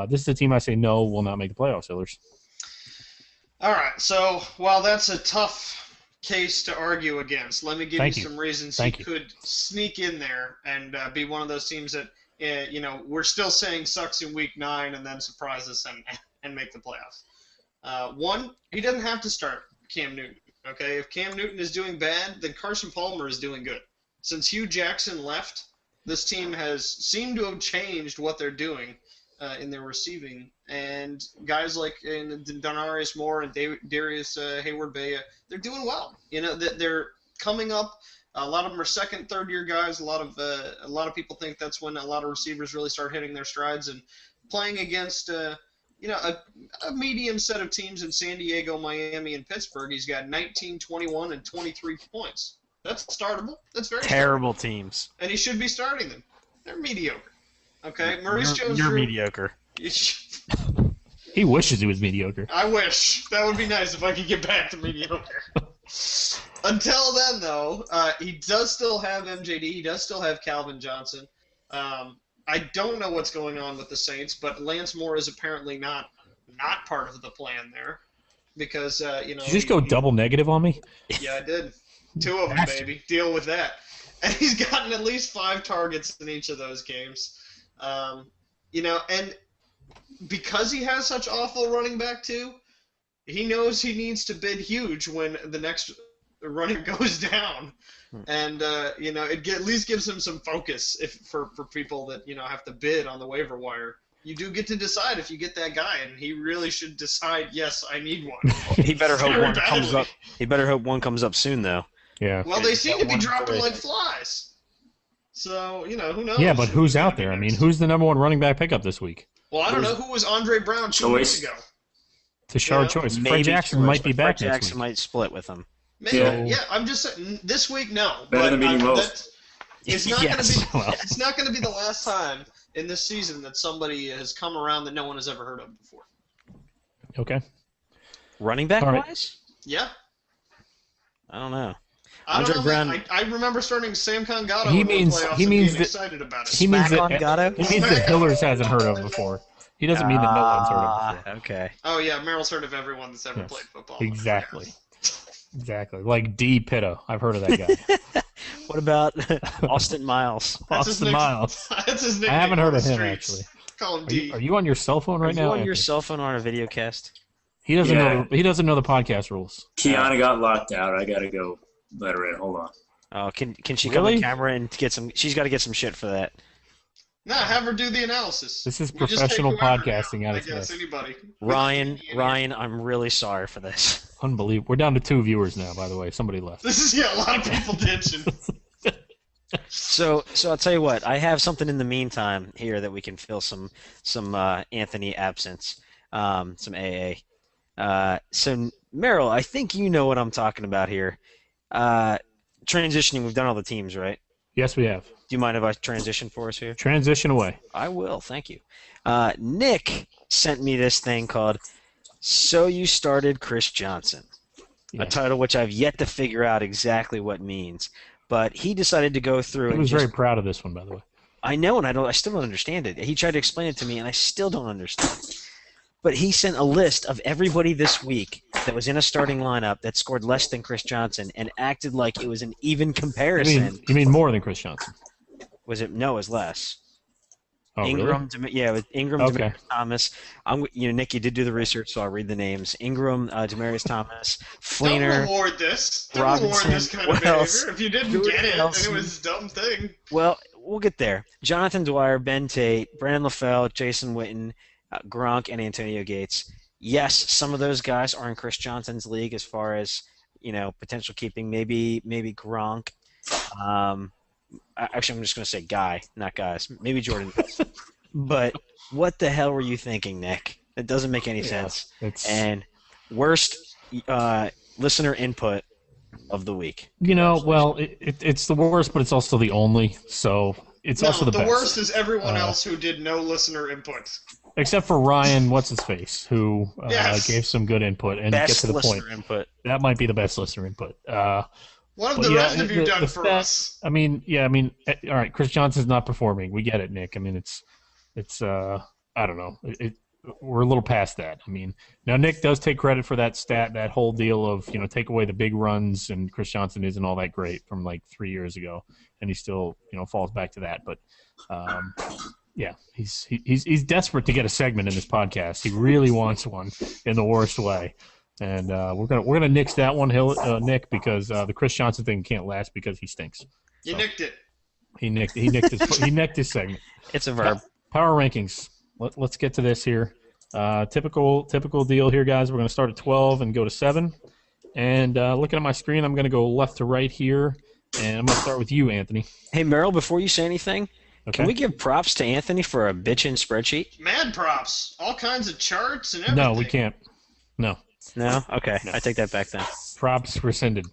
this is a team I say no will not make the playoffs, Hillers.
All right. So while that's a tough case to argue against, let me give you some reasons he could sneak in there and be one of those teams that, we're still saying sucks in week 9 and then surprise us and make the playoffs. One, he doesn't have to start Cam Newton. Okay, if Cam Newton is doing bad, then Carson Palmer is doing good. Since Hugh Jackson left, this team has seemed to have changed what they're doing in their receiving. And guys like Donarius Moore and Darius Hayward-Bay, they're doing well. They're coming up. A lot of them are second, third-year guys. A lot of people think that's when a lot of receivers really start hitting their strides and playing against a medium set of teams in San Diego, Miami, and Pittsburgh. He's got 19, 21, and 23 points. That's startable. That's very
terrible
startable.
Teams.
And he should be starting them. They're mediocre. Okay, Maurice Jones.
You're mediocre.
He wishes he was mediocre.
I wish. That would be nice if I could get back to mediocre. Until then, though, he does still have MJD. He does still have Calvin Johnson. I don't know what's going on with the Saints, but Lance Moore is apparently not part of the plan there because,
Did you just go double negative on me?
Yeah, I did. 2 of them, baby. Deal with that. And he's gotten at least 5 targets in each of those games. And because he has such awful running back, too, he knows he needs to bid huge when the next running goes down. And, it at least gives him some focus for people that, have to bid on the waiver wire. You do get to decide if you get that guy, and he really should decide, yes, I need one.
He better hope one comes up. He better hope one comes up soon, though.
Yeah.
Well, they seem to be dropping like flies. So, who knows?
Yeah, but who's out there? I mean, who's the number 1 running back pickup this week?
Well, I don't know. Who was Andre Brown 2 weeks ago?
Tashard Choice. Fred Jackson might be back next week.
Jackson might split with him.
Maybe. Yeah, I'm just saying, this week, no.
Better than beating most.
It's not going to be the last time in this season that somebody has come around that no one has ever heard of before.
Okay.
Running back wise?
Yeah.
I don't know.
Andre Brown. I remember starting Sam Congato in the playoffs and being excited about it.
He means that Hillers hasn't heard of before. He doesn't mean that no one's heard of before.
Okay.
Oh, yeah, Merrill's heard of everyone that's ever played football.
Exactly. Exactly. Like D. Pitta. I've heard of that guy.
What about Austin Miles?
Austin Miles.
That's his nickname.
I haven't heard of him, actually.
Call him D.
Are you on your cell phone right now?
Are you on your cell phone on a video cast?
He doesn't know. He doesn't know the podcast rules.
Kiana got locked out. I gotta go let her in. Hold on.
Oh, can she come on camera and get some? She's got to get some shit for that.
Nah, have her do the analysis.
This is professional podcasting at its best.
Anybody.
Ryan, I'm really sorry for this.
Unbelievable. We're down to 2 viewers now, by the way. Somebody left.
This is a lot of people ditching.
So I'll tell you what. I have something in the meantime here that we can fill some Anthony absence, some AA. So Merrill, I think you know what I'm talking about here. Transitioning. We've done all the teams, right?
Yes, we have.
Do you mind if I transition for us here?
Transition away.
I will. Thank you. Nick sent me this thing called "So You Started Chris Johnson," a title which I've yet to figure out exactly what it means. But he decided to go through.
He was very proud of this one, by the way.
I know, and I still don't understand it. He tried to explain it to me, and I still don't understand. But he sent a list of everybody this week that was in a starting lineup that scored less than Chris Johnson, and acted like it was an even comparison.
You mean more than Chris Johnson?
Was it? No, it was less.
Oh,
Ingram,
really?
with Ingram,
Okay.
Demaryius Thomas. Nick, you did do the research, so I'll read the names. Ingram, Demaryius Thomas,
Don't
Fleener.
reward this. Don't
Robinson.
reward this kind of
What
behavior.
else?
If you didn't
Jordan
get it,
Nelson.
then it was a dumb thing.
Well, we'll get there. Jonathan Dwyer, Ben Tate, Brandon LaFell, Jason Witten, Gronk, and Antonio Gates. Yes, some of those guys are in Chris Johnson's league as far as potential keeping. Maybe Gronk. Actually, I'm just going to say guy, not guys. Maybe Jordan. But what the hell were you thinking, Nick? It doesn't make any sense. And worst listener input of the week.
Well, it's the worst, but it's also the only. So it's also the best.
The worst is everyone else who did no listener input.
Except for Ryan, what's his face, who
Yes.
gave some good input and
Best
get to the
listener
point.
input.
That might be the best listener input.
What have
But
the
yeah,
rest of you done
the
for
stat-
us?
all right, Chris Johnson's not performing. We get it, Nick. I mean, it's I don't know. We're a little past that. I mean, now Nick does take credit for that stat, that whole deal of take away the big runs, and Chris Johnson isn't all that great from like 3 years ago, and he still falls back to that. But yeah, he's desperate to get a segment in this podcast. He really wants one in the worst way. And we're gonna nix that one, Nick, because the Chris Johnson thing can't last because he stinks.
You nicked it.
He nicked his segment.
It's a verb.
Power rankings. Let's get to this here. Typical deal here, guys. We're gonna start at 12 and go to 7. And looking at my screen, I'm gonna go left to right here, and I'm gonna start with you, Anthony.
Hey, Merrill, before you say anything,
Okay.
can we give props to Anthony for a bitchin' spreadsheet?
Mad props. All kinds of charts and everything.
No, we can't. No.
No? Okay,
No.
I take that back then.
Props rescinded.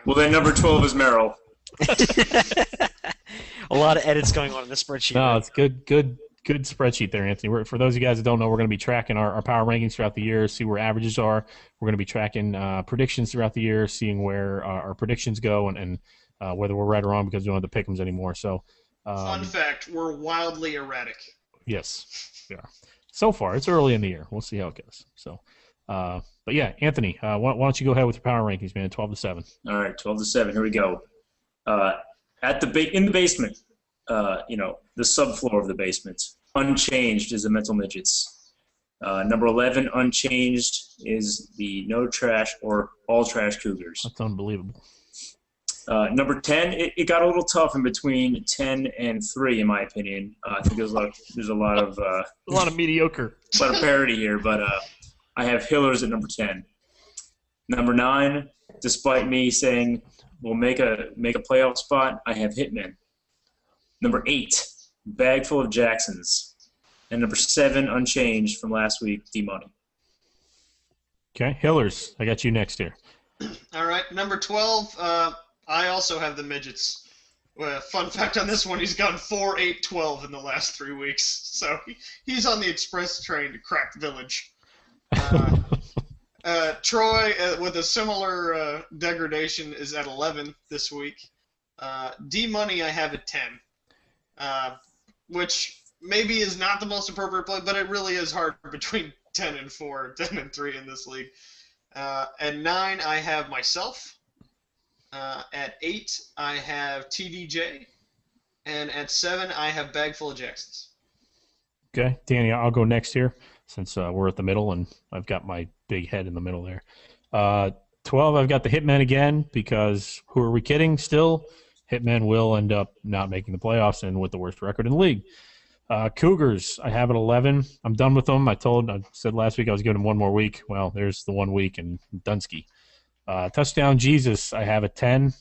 Well, then number 12 is Merrill.
A lot of edits going on in this spreadsheet.
No,
right?
it's good spreadsheet there, Anthony. For those of you guys that don't know, we're going to be tracking our power rankings throughout the year, see where averages are. We're going to be tracking predictions throughout the year, seeing where our predictions go and whether we're right or wrong because we don't have the pick'ems anymore. So,
Fun fact, we're wildly erratic.
yes, we are. So far, it's early in the year. We'll see how it goes. So, but yeah, Anthony, why don't you go ahead with your power rankings, man? 12 to 7.
All right, 12 to 7. Here we go. In the basement, the subfloor of the basement, unchanged is the Mental Midgets. Number 11, unchanged, is the No Trash or All Trash Cougars.
That's unbelievable.
Number 10, it got a little tough in between 10 and 3, in my opinion. I think there's a lot of
A lot of mediocre.
parity here, but I have Hillers at number 10. Number 9, despite me saying we'll make a playoff spot, I have Hitmen. Number 8, bag full of Jacksons. And number 7, unchanged from last week, D-Money.
Okay, Hillers, I got you next here.
All right, number 12, I also have the midgets. Fun fact on this one, he's gone 4-8-12 in the last 3 weeks. So he's on the express train to crack the village. Troy, with a similar degradation, is at 11 this week. D-Money I have at 10, which maybe is not the most appropriate play, but it really is hard between 10 and 4, 10 and 3 in this league. At 9, I have myself. At 8, I have TDJ. And at 7, I have Bag Full of Jacksons.
Okay, Danny, I'll go next here since we're at the middle and I've got my big head in the middle there. 12, I've got the Hitmen again because who are we kidding still? Hitmen will end up not making the playoffs and with the worst record in the league. Cougars, I have at 11. I'm done with them. I said last week I was giving them one more week. Well, there's the 1 week and Dunsky. Touchdown Jesus, I have at 10.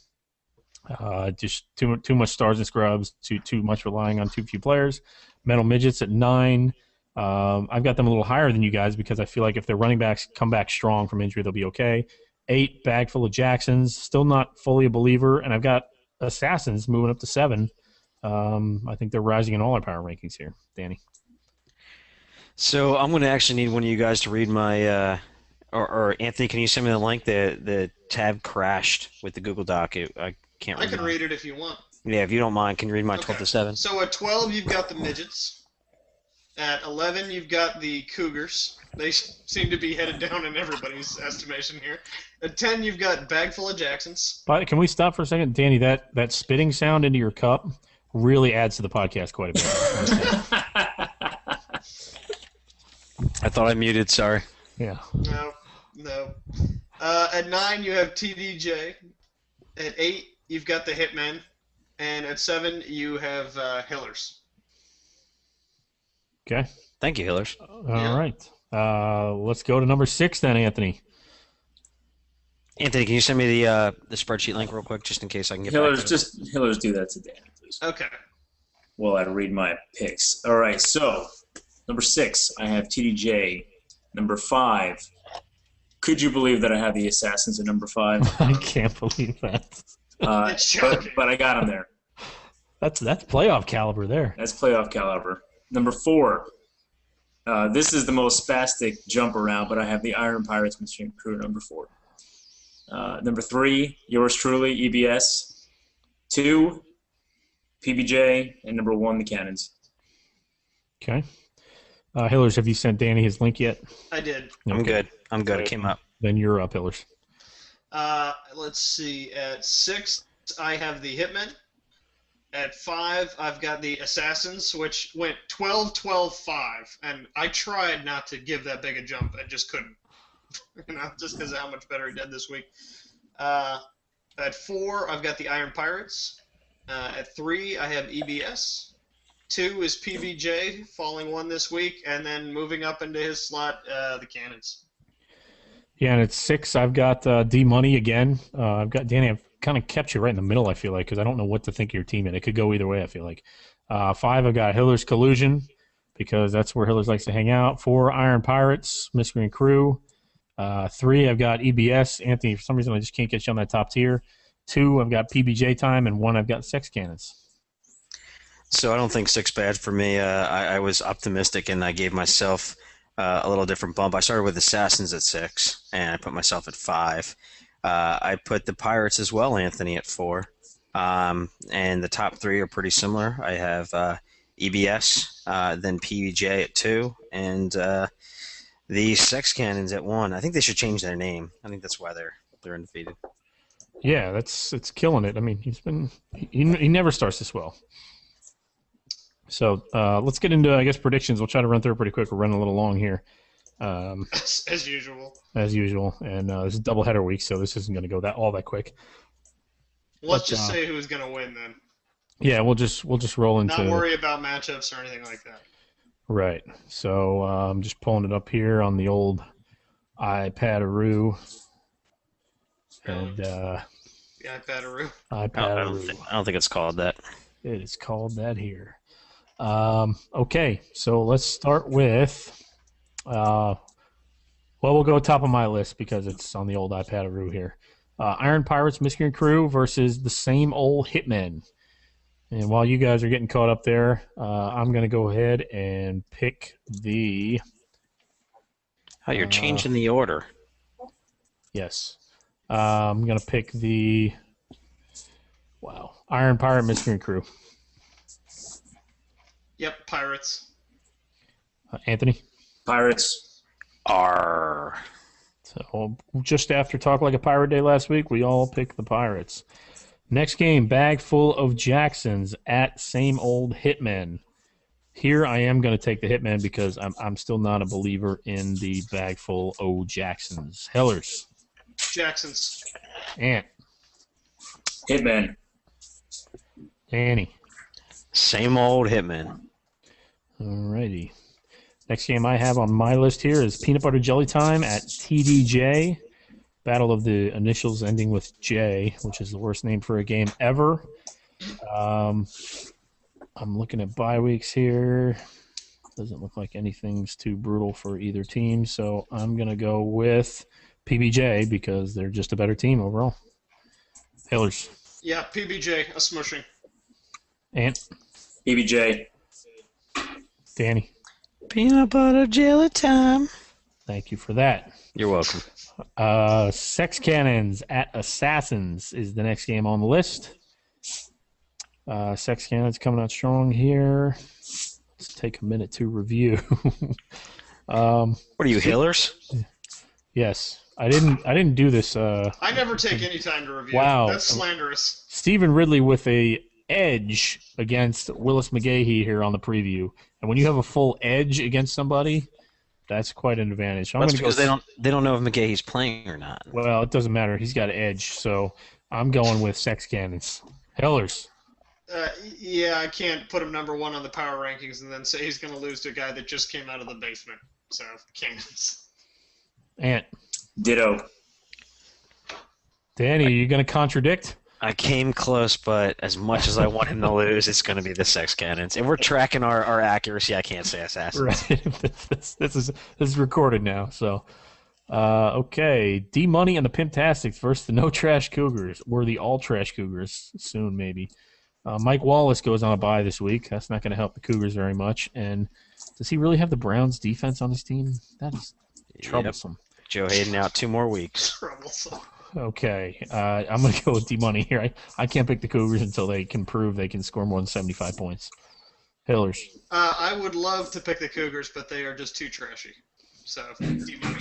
Just too much stars and scrubs, too much relying on too few players. Metal Midgets at 9. I've got them a little higher than you guys because I feel like if their running backs come back strong from injury, they'll be okay. 8, bag full of Jacksons, still not fully a believer, and I've got Assassins moving up to 7. I think they're rising in all our power rankings here. Danny.
So I'm going to actually need one of you guys to read my or Anthony, can you send me the link? The tab crashed with the Google Doc. I can't
I
read
can
it.
read it if you want.
Yeah, if you don't mind, can you read my 12 to 7?
So at 12, you've got the midgets. At 11, you've got the Cougars. They seem to be headed down in everybody's estimation here. At 10, you've got Bagful of Jacksons.
But can we stop for a second, Danny? That spitting sound into your cup really adds to the podcast quite a bit.
I thought I muted, sorry.
Yeah.
No. At 9, you have TDJ. At 8, you've got the Hitmen. And at 7, you have Hillers.
Okay.
Thank you, Hillers.
All right. Let's go to number 6 then, Anthony.
Anthony, can you send me the spreadsheet link real quick, just in case I can get
Hillers,
back to it?
Hillers, do that today, please.
Okay.
Well, I read my picks. All right, so number 6, I have TDJ. Number 5, could you believe that I have the Assassins at number 5?
I can't believe that.
It's shocking.
But I got them there.
That's playoff caliber there.
That's playoff caliber. Number 4, this is the most spastic jump around, but I have the Iron Pirates Machine Crew at number 4. Number 3, yours truly, EBS. 2, PBJ, and number 1, the Cannons.
Okay. Hillers, have you sent Danny his link yet?
I did.
I'm good. It came up.
Then you're up, Hillers.
Let's see. At 6, I have the Hitmen. At 5, I've got the Assassins, which went 12-12-5, and I tried not to give that big a jump. I just couldn't. Just because of how much better he did this week. At 4, I've got the Iron Pirates. At 3, I have EBS. 2 is PBJ, falling 1 this week, and then moving up into his slot, the Cannons.
Yeah, and at 6, I've got D Money again. I've got Danny. I've kind of kept you right in the middle, I feel like, because I don't know what to think of your team, and it could go either way, I feel like. 5, I've got Hiller's Collusion, because that's where Hillers likes to hang out. 4, Iron Pirates, Miscreant Crew. 3, I've got EBS. Anthony, for some reason, I just can't get you on that top tier. 2, I've got PBJ Time, and 1, I've got Sex Cannons.
So I don't think 6 bad for me. I was optimistic, and I gave myself a little different bump. I started with Assassins at 6, and I put myself at 5. I put the Pirates as well, Anthony, at 4. And the top 3 are pretty similar. I have EBS, then PBJ at 2, and the Sex Cannons at 1. I think they should change their name. I think that's why they're undefeated.
Yeah, it's killing it. I mean, he never starts this well. So let's get into, I guess, predictions. We'll try to run through it pretty quick. We're running a little long here.
As usual.
As usual. And this is doubleheader week, so this isn't going to go all that quick.
Let's just say who's going to win then.
Yeah, we'll just roll into.
Not worry about matchups or anything like that.
Right. So I'm just pulling it up here on the old iPad-aroo. And
The iPad-aroo.
I don't think it's called that.
It is called that here. Okay, so let's start with. We'll go top of my list because it's on the old iPad-aroo here. Iron Pirates Miscreant Crew versus the same old Hitmen. And while you guys are getting caught up there, I'm going to go ahead and pick the.
Oh, you're changing the order.
Yes. I'm going to pick the. Wow. Iron Pirate Miscreant Crew.
Yep, Pirates.
Anthony?
Pirates.
Arr.
So just after Talk Like a Pirate Day last week, we all picked the Pirates. Next game, Bag Full of Jacksons at Same Old Hitmen. Here I am going to take the Hitmen because I'm still not a believer in the Bag Full of Jacksons. Hellers.
Jacksons.
Ant.
Hitman.
Danny.
Same old Hitman.
Alrighty. Next game I have on my list here is Peanut Butter Jelly Time at TDJ. Battle of the initials ending with J, which is the worst name for a game ever. I'm looking at bye weeks here. Doesn't look like anything's too brutal for either team, so I'm going to go with PBJ because they're just a better team overall. Hillers.
Yeah, PBJ, a smushing.
Ant.
PBJ.
Danny.
Peanut butter jelly time.
Thank you for that.
You're welcome.
Sex Cannons at Assassins is the next game on the list. Sex Cannon's coming out strong here. Let's take a minute to review.
What are you, Hillers?
Yes, I didn't do this.
I never take any time to review.
Wow.
That's slanderous.
Stephen Ridley with a edge against Willis McGahee here on the preview, and when you have a full edge against somebody, that's quite an advantage. So
That's because they don't know if McGahee's playing or not.
Well, it doesn't matter. He's got an edge, so I'm going with Sex Cannons. Hellers.
Yeah, I can't put him number 1 on the power rankings and then say he's going to lose to a guy that just came out of the basement. So, Cannons.
Ant.
Ditto.
Danny, are you going to contradict?
I came close, but as much as I want him to lose, it's going to be the Sex Cannons. And we're tracking our accuracy. I can't say Assassins.
Right. This is recorded now. So, okay. D Money and the Pimptastics versus the No Trash Cougars, or the All Trash Cougars soon, maybe. Mike Wallace goes on a bye this week. That's not going to help the Cougars very much. And does he really have the Browns defense on his team? That is troublesome.
Yep. Joe Hayden out 2 more weeks.
Troublesome.
Okay, I'm going to go with D-Money here. I can't pick the Cougars until they can prove they can score more than 75 points. Hillers.
I would love to pick the Cougars, but they are just too trashy. So, D-Money.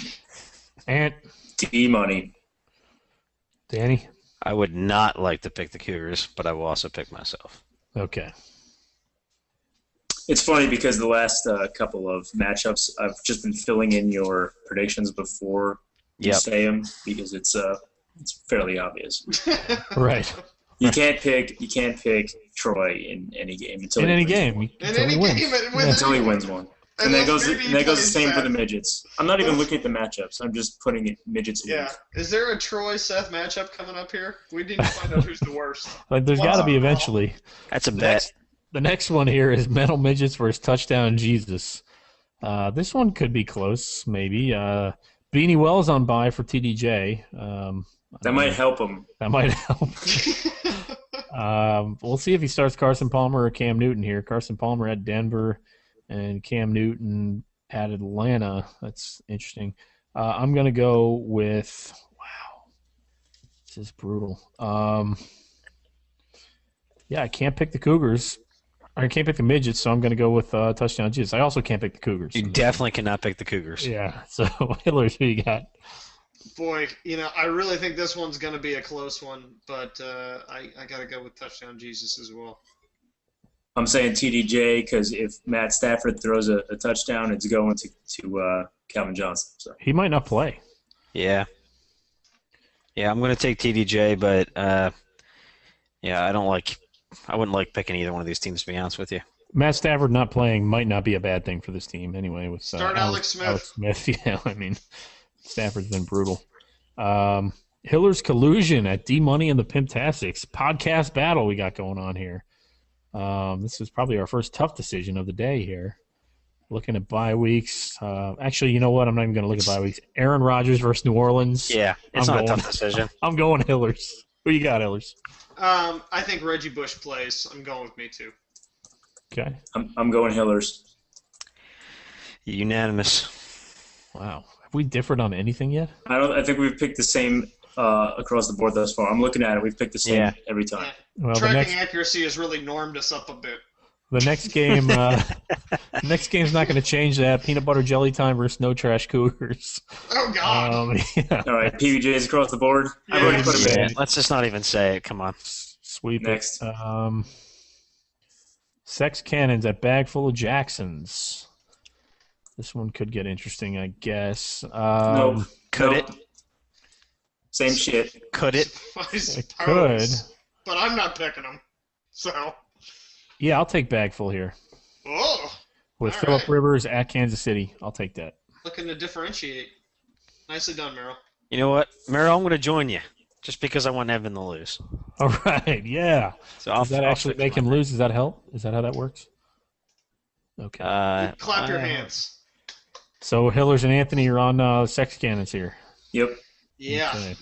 Ant.
D-Money.
Danny.
I would not like to pick the Cougars, but I will also pick myself.
Okay.
It's funny because the last couple of matchups, I've just been filling in your predictions before you say them because it's fairly obvious.
Right.
You can't pick Troy in any game until he wins one. And that goes the same for the midgets. I'm not even looking at the matchups. I'm just putting it midgets.
Yeah. Is there a Troy-Seth matchup coming up here? We need to find out who's the worst.
There's got to be eventually.
That's a bet.
The next one here is Mental Midgets versus Touchdown Jesus. This one could be close, maybe. Beanie Wells on bye for TDJ.
That might help him.
That might help. We'll see if he starts Carson Palmer or Cam Newton here. Carson Palmer at Denver and Cam Newton at Atlanta. That's interesting. I'm going to go with – wow. This is brutal. Yeah, I can't pick the Cougars. I can't pick the Midgets, so I'm going to go with Touchdown Jesus. I also can't pick the Cougars.
You definitely cannot pick the Cougars.
Yeah, so Hillers, who you got?
Boy, I really think this one's going to be a close one, but I got to go with Touchdown Jesus as well.
I'm saying TDJ because if Matt Stafford throws a touchdown, it's going to Calvin Johnson. So.
He might not play.
Yeah. Yeah, I'm going to take TDJ, but I wouldn't like picking either one of these teams, to be honest with you.
Matt Stafford not playing might not be a bad thing for this team anyway. With
Start Alex Smith.
Yeah, I mean, Stafford's been brutal. Hiller's Collusion at D-Money and the Pimptastics. Podcast battle we got going on here. This is probably our first tough decision of the day here. Looking at bye weeks. Actually, you know what? I'm not even going to look at bye weeks. Aaron Rodgers versus New Orleans.
Yeah, it's not a tough decision.
I'm going Hillers. Who you got, Hillers?
I think Reggie Bush plays. I'm going with me too.
Okay.
I'm going Hillers.
Unanimous.
Wow. Have we differed on anything yet?
I think we've picked the same across the board thus far. I'm looking at it. We've picked the same every time.
Yeah.
Well,
Tracking accuracy has really normed us up a bit.
The next game, next game's not going to change that. Peanut butter jelly time versus No Trash Cougars.
Oh God!
Yeah.
All right, PBJs across the board.
Yeah.
I've already put them in.
Let's just not even say it. Come on.
Sweep
Next.
it. Sex Cannons at Bag Full of Jacksons. This one could get interesting, I guess.
Nope.
Could it?
Same shit.
Could it?
I suppose.
It could.
But I'm not picking them. So.
Yeah, I'll take Bagful here.
Oh.
With
all
Phillip
right.
Rivers at Kansas City. I'll take that.
Looking to differentiate. Nicely done, Merrill.
You know what, Merrill? I'm going to join you just because I want Evan to lose.
All right, yeah.
So
Does that actually make him lose? Does that help? Is that how that works? Okay.
Clap your hands.
So Hillers and Anthony are on Sex Cannons here.
Yep.
Yeah.
Okay.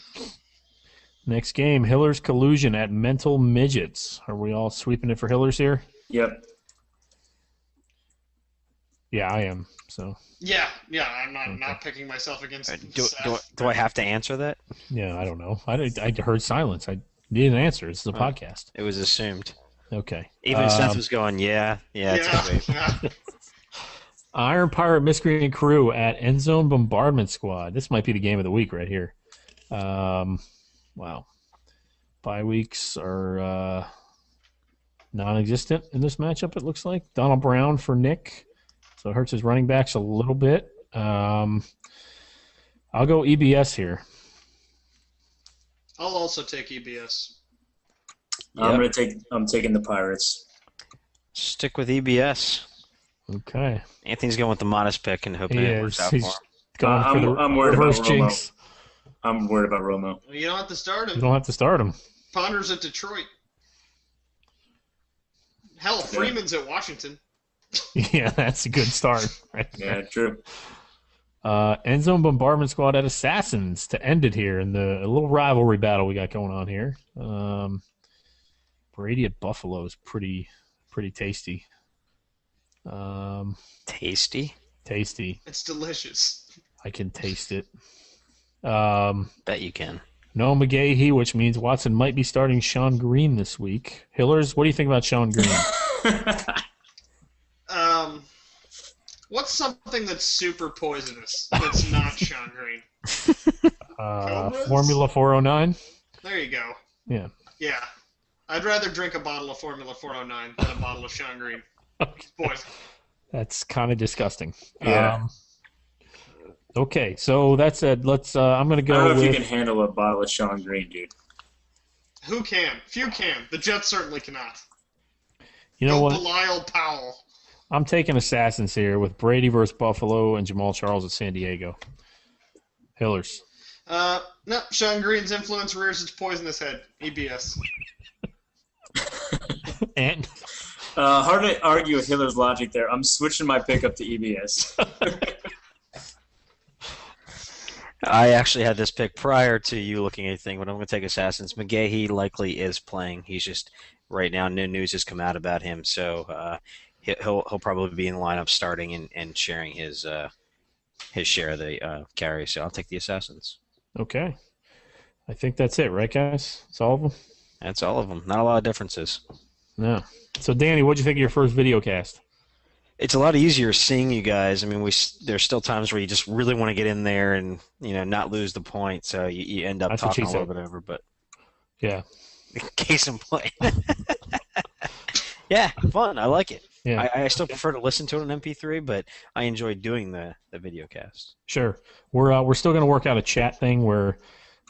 Next game, Hillers Collusion at Mental Midgets. Are we all sweeping it for Hillers here?
Yep.
Yeah, I am. So.
Yeah. I'm not picking myself against.
Do I have to answer that?
Yeah, I don't know. I heard silence. I need an answer. This is a podcast.
It was assumed.
Okay.
Even Seth was going, yeah, it's a wave.
Yeah.
Iron Pirate Miscreant Crew at End Zone Bombardment Squad. This might be the game of the week right here. Wow. Bye weeks are non-existent in this matchup, it looks like. Donald Brown for Nick. So it hurts his running backs a little bit. I'll go EBS here.
I'll also take EBS.
I'm taking the Pirates.
Stick with EBS.
Okay.
Anthony's going with the modest pick and hoping it works out for him.
Going for the
I'm worried about
reverse
Romo.
jinx.
I'm worried about Romo.
Well, you don't have to start
You
him.
don't have to start him.
Ponder's at Detroit. Hell, Freeman's at Washington.
Yeah, that's a good start. Right there.
Yeah, true.
End Zone Bombardment Squad at Assassins to end it here in the a little rivalry battle we got going on here. Brady at Buffalo is pretty tasty.
Tasty?
Tasty.
It's delicious.
I can taste it.
Bet you can.
No McGahee, which means Watson might be starting Sean Green this week. Hillers, what do you think about Sean Green?
What's something that's super poisonous that's not Sean Green? Cobras?
Formula 409?
There you go.
Yeah.
Yeah. I'd rather drink a bottle of Formula 409 than a bottle of Sean Green.
Okay.
Boys.
That's kind of disgusting.
Yeah.
Okay, so that said, let's. I'm going to
I don't
go
know if you
with.
can handle a bottle of Sean Green, dude.
Who can? Few can. The Jets certainly cannot.
You know
Go
what?
Belial Powell.
I'm taking Assassins here with Brady versus Buffalo and Jamal Charles at San Diego. Hillers.
No, Sean Green's influence rears its poisonous head. EBS.
And
Hard to argue with Hiller's logic there. I'm switching my pick up to EBS.
I actually had this pick prior to you looking at anything, but I'm going to take Assassins. McGahee likely is playing. He's just right now. No news has come out about him, so he'll probably be in the lineup starting and sharing his share of the carry. So I'll take the Assassins.
okay, I think that's it, right, guys? That's all of them.
That's all of them. Not a lot of differences.
No. So, Danny, what'd you think of your first video cast?
It's a lot easier seeing you guys. I mean, there's still times where you just really want to get in there and not lose the point, so you end up
That's what
talking
she
a little
said.
bit over. But
Yeah.
case in point, yeah, fun. I like it.
Yeah.
I still prefer to listen to it on MP3, but I enjoy doing the video cast.
Sure. We're still going to work out a chat thing where,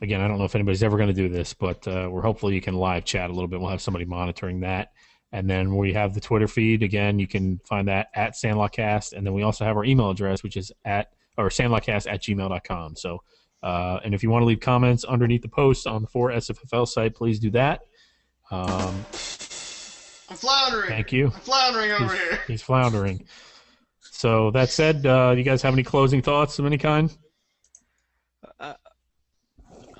again, I don't know if anybody's ever going to do this, but we're hopefully you can live chat a little bit. We'll have somebody monitoring that. And then we have the Twitter feed. Again, you can find that at Sandlotcast. And then we also have our email address, which is sandlotcast@gmail.com. So, and if you want to leave comments underneath the post on the 4SFFL site, please do that.
I'm floundering.
Thank you.
I'm floundering over here.
He's floundering. So that said, you guys have any closing thoughts of any kind?
I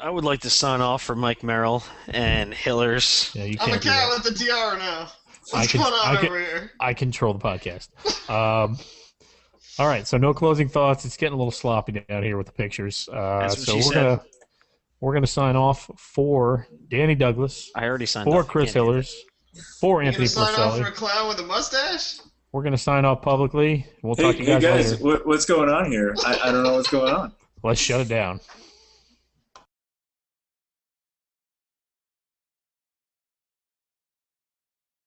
would like to sign off for Mike Merrill and Hillers.
Yeah, you
I'm a
can't do
cat
that.
with the tiara now.
I
What's
can-
going on
I can-
over here?
I control the podcast. All right, so no closing thoughts. It's getting a little sloppy down here with the pictures.
That's what
So
she
we're
said.
gonna sign off for Danny Douglas,
I already signed
for
off.
Chris
Can't do that.
Hillers, for
You
Anthony
gonna sign off for a
Porcelli.
clown with a mustache?
We're gonna sign off publicly. We'll talk to you
Hey
guys
guys,
later.
what's going on here? I don't know what's going on.
Let's shut it down.